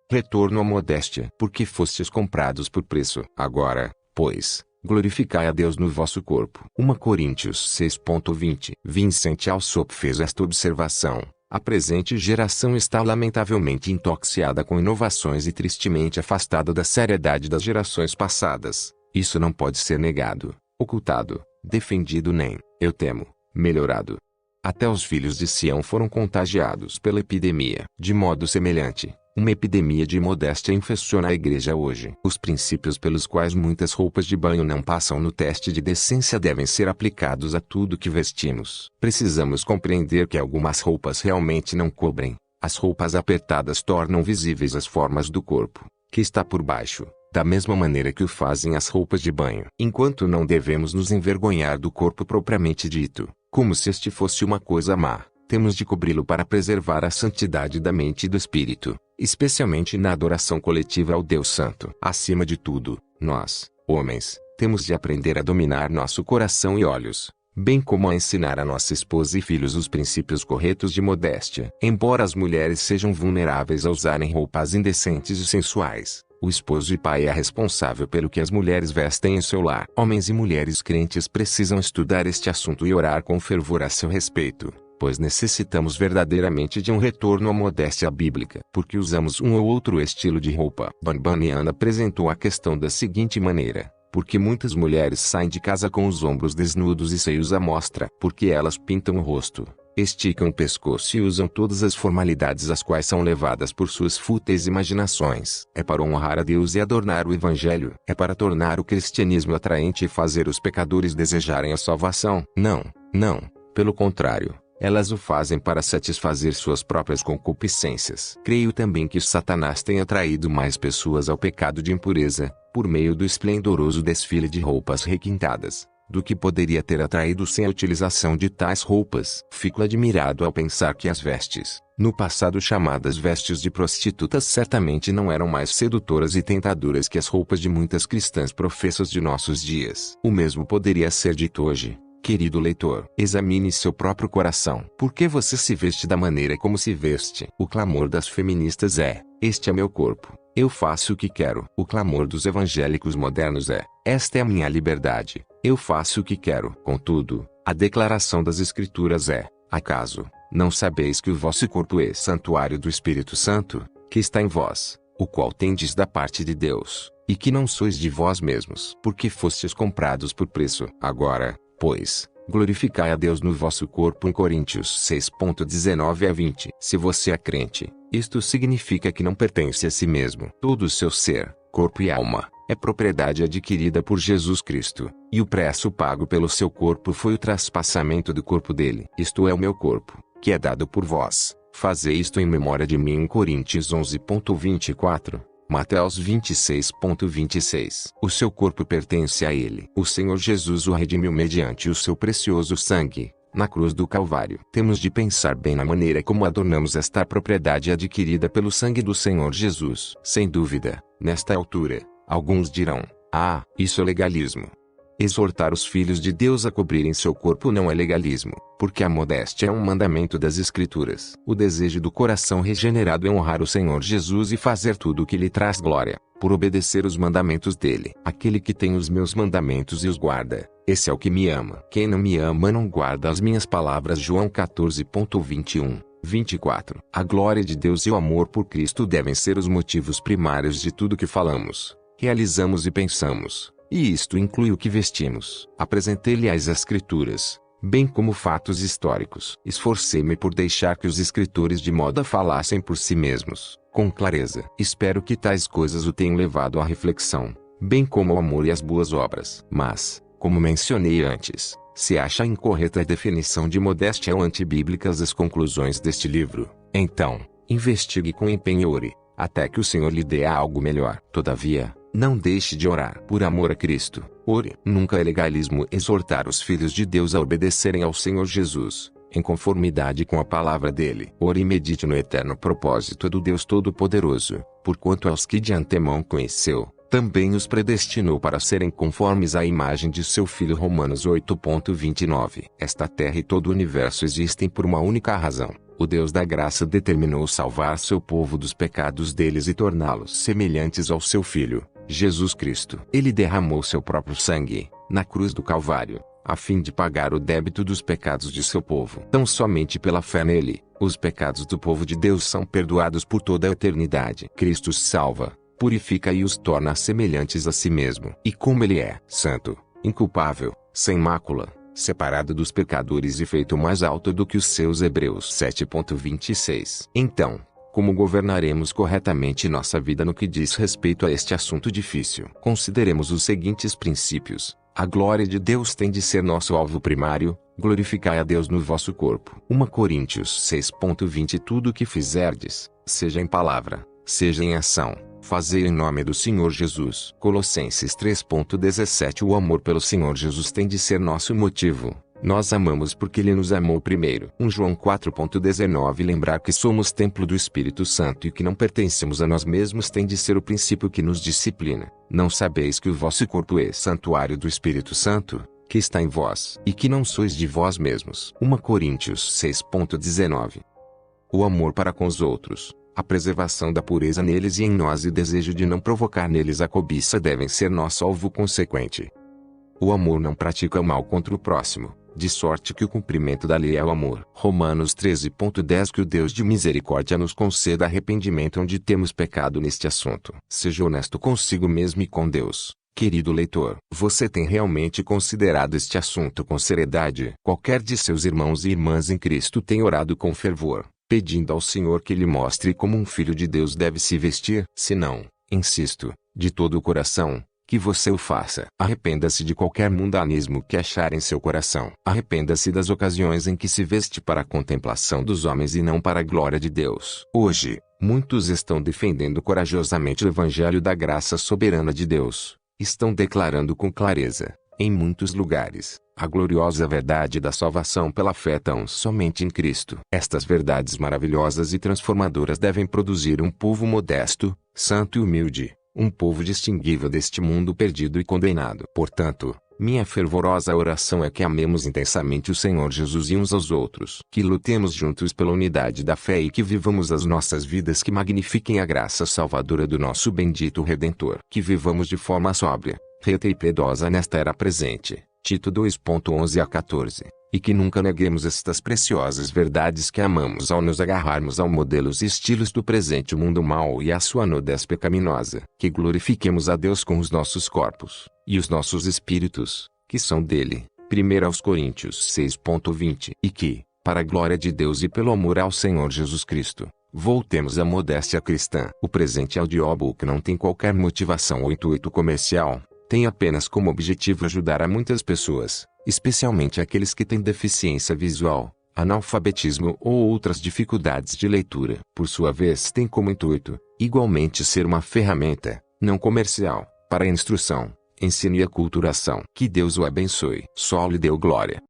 Retorno à modéstia. Porque fostes comprados por preço. Agora, pois, glorificai a Deus no vosso corpo. 1 Coríntios 6:20. Vincent Alsop fez esta observação: a presente geração está lamentavelmente intoxicada com inovações e tristemente afastada da seriedade das gerações passadas. Isso não pode ser negado, ocultado, defendido nem, eu temo, melhorado. Até os filhos de Sião foram contagiados pela epidemia. De modo semelhante, uma epidemia de modéstia infestiona a igreja hoje. Os princípios pelos quais muitas roupas de banho não passam no teste de decência devem ser aplicados a tudo que vestimos. Precisamos compreender que algumas roupas realmente não cobrem. As roupas apertadas tornam visíveis as formas do corpo, que está por baixo, da mesma maneira que o fazem as roupas de banho. Enquanto não devemos nos envergonhar do corpo propriamente dito, como se este fosse uma coisa má, temos de cobri-lo para preservar a santidade da mente e do espírito, especialmente na adoração coletiva ao Deus Santo. Acima de tudo, nós, homens, temos de aprender a dominar nosso coração e olhos, bem como a ensinar a nossa esposa e filhos os princípios corretos de modéstia. Embora as mulheres sejam vulneráveis a usarem roupas indecentes e sensuais, o esposo e pai é responsável pelo que as mulheres vestem em seu lar. Homens e mulheres crentes precisam estudar este assunto e orar com fervor a seu respeito, pois necessitamos verdadeiramente de um retorno à modéstia bíblica. Porque usamos um ou outro estilo de roupa. Van Bunyan apresentou a questão da seguinte maneira: porque muitas mulheres saem de casa com os ombros desnudos e seios à mostra. Porque elas pintam o rosto, esticam o pescoço e usam todas as formalidades às quais são levadas por suas fúteis imaginações. É para honrar a Deus e adornar o Evangelho. É para tornar o cristianismo atraente e fazer os pecadores desejarem a salvação. Não, não, pelo contrário. Elas o fazem para satisfazer suas próprias concupiscências. Creio também que Satanás tenha atraído mais pessoas ao pecado de impureza, por meio do esplendoroso desfile de roupas requintadas, do que poderia ter atraído sem a utilização de tais roupas. Fico admirado ao pensar que as vestes, no passado chamadas vestes de prostitutas, certamente não eram mais sedutoras e tentadoras que as roupas de muitas cristãs professas de nossos dias. O mesmo poderia ser dito hoje. Querido leitor, examine seu próprio coração. Por que você se veste da maneira como se veste? O clamor das feministas é: este é meu corpo, eu faço o que quero. O clamor dos evangélicos modernos é: esta é a minha liberdade, eu faço o que quero. Contudo, a declaração das Escrituras é: acaso não sabeis que o vosso corpo é santuário do Espírito Santo, que está em vós, o qual tendes da parte de Deus, e que não sois de vós mesmos, porque fostes comprados por preço. Agora, pois, glorificai a Deus no vosso corpo. 1 Coríntios 6:19-20. Se você é crente, isto significa que não pertence a si mesmo. Todo o seu ser, corpo e alma, é propriedade adquirida por Jesus Cristo, e o preço pago pelo seu corpo foi o traspassamento do corpo dele. Isto é o meu corpo, que é dado por vós. Fazei isto em memória de mim. 1 Coríntios 11:24. Mateus 26:26. O seu corpo pertence a ele. O Senhor Jesus o redimiu mediante o seu precioso sangue, na cruz do Calvário. Temos de pensar bem na maneira como adornamos esta propriedade adquirida pelo sangue do Senhor Jesus. Sem dúvida, nesta altura, alguns dirão: ah, isso é legalismo. Exortar os filhos de Deus a cobrirem seu corpo não é legalismo, porque a modéstia é um mandamento das Escrituras. O desejo do coração regenerado é honrar o Senhor Jesus e fazer tudo o que lhe traz glória, por obedecer os mandamentos dele. Aquele que tem os meus mandamentos e os guarda, esse é o que me ama. Quem não me ama não guarda as minhas palavras. João 14:21-24. A glória de Deus e o amor por Cristo devem ser os motivos primários de tudo que falamos, realizamos e pensamos. E isto inclui o que vestimos. Apresentei-lhe as Escrituras, bem como fatos históricos. Esforcei-me por deixar que os escritores de moda falassem por si mesmos, com clareza. Espero que tais coisas o tenham levado à reflexão, bem como o amor e as boas obras. Mas, como mencionei antes, se acha incorreta a definição de modéstia ou antibíblicas as conclusões deste livro, então, investigue com empenho e ore, até que o Senhor lhe dê algo melhor. Todavia, não deixe de orar por amor a Cristo. Ore. Nunca é legalismo exortar os filhos de Deus a obedecerem ao Senhor Jesus, em conformidade com a palavra dele. Ore e medite no eterno propósito do Deus Todo-Poderoso, porquanto aos que de antemão conheceu, também os predestinou para serem conformes à imagem de seu Filho. Romanos 8:29. Esta terra e todo o universo existem por uma única razão. O Deus da graça determinou salvar seu povo dos pecados deles e torná-los semelhantes ao seu Filho, Jesus Cristo. Ele derramou seu próprio sangue, na cruz do Calvário, a fim de pagar o débito dos pecados de seu povo. Tão somente pela fé nele, os pecados do povo de Deus são perdoados por toda a eternidade. Cristo os salva, purifica e os torna semelhantes a si mesmo. E como ele é santo, inculpável, sem mácula, separado dos pecadores e feito mais alto do que os seus. Hebreus 7:26. Então, como governaremos corretamente nossa vida no que diz respeito a este assunto difícil? Consideremos os seguintes princípios. A glória de Deus tem de ser nosso alvo primário. Glorificai a Deus no vosso corpo. 1 Coríntios 6:20. Tudo o que fizerdes, seja em palavra, seja em ação, fazei em nome do Senhor Jesus. Colossenses 3:17. O amor pelo Senhor Jesus tem de ser nosso motivo. Nós amamos porque Ele nos amou primeiro. 1 João 4:19. Lembrar que somos templo do Espírito Santo e que não pertencemos a nós mesmos tem de ser o princípio que nos disciplina. Não sabeis que o vosso corpo é santuário do Espírito Santo, que está em vós, e que não sois de vós mesmos. 1 Coríntios 6:19. O amor para com os outros, a preservação da pureza neles e em nós e desejo de não provocar neles a cobiça devem ser nosso alvo consequente. O amor não pratica o mal contra o próximo, de sorte que o cumprimento da lei é o amor. Romanos 13:10. Que o Deus de misericórdia nos conceda arrependimento onde temos pecado neste assunto. Seja honesto consigo mesmo e com Deus. Querido leitor, você tem realmente considerado este assunto com seriedade? Qualquer de seus irmãos e irmãs em Cristo tem orado com fervor, pedindo ao Senhor que lhe mostre como um filho de Deus deve se vestir? Se não, insisto, de todo o coração, que você o faça. Arrependa-se de qualquer mundanismo que achar em seu coração. Arrependa-se das ocasiões em que se veste para a contemplação dos homens e não para a glória de Deus. Hoje, muitos estão defendendo corajosamente o evangelho da graça soberana de Deus. Estão declarando com clareza, em muitos lugares, a gloriosa verdade da salvação pela fé tão somente em Cristo. Estas verdades maravilhosas e transformadoras devem produzir um povo modesto, santo e humilde, um povo distinguível deste mundo perdido e condenado. Portanto, minha fervorosa oração é que amemos intensamente o Senhor Jesus e uns aos outros. Que lutemos juntos pela unidade da fé e que vivamos as nossas vidas que magnifiquem a graça salvadora do nosso bendito Redentor. Que vivamos de forma sóbria, reta e piedosa nesta era presente. Tito 2:11-14. E que nunca neguemos estas preciosas verdades que amamos ao nos agarrarmos aos modelos e estilos do presente mundo mau e à sua nudez pecaminosa. Que glorifiquemos a Deus com os nossos corpos, e os nossos espíritos, que são dele. 1 aos Coríntios 6:20. E que, para a glória de Deus e pelo amor ao Senhor Jesus Cristo, voltemos à modéstia cristã. O presente audiobook não tem qualquer motivação ou intuito comercial. Tem apenas como objetivo ajudar a muitas pessoas, especialmente aqueles que têm deficiência visual, analfabetismo ou outras dificuldades de leitura. Por sua vez, tem como intuito, igualmente, ser uma ferramenta, não comercial, para a instrução, ensino e aculturação. Que Deus o abençoe. Só lhe deu glória.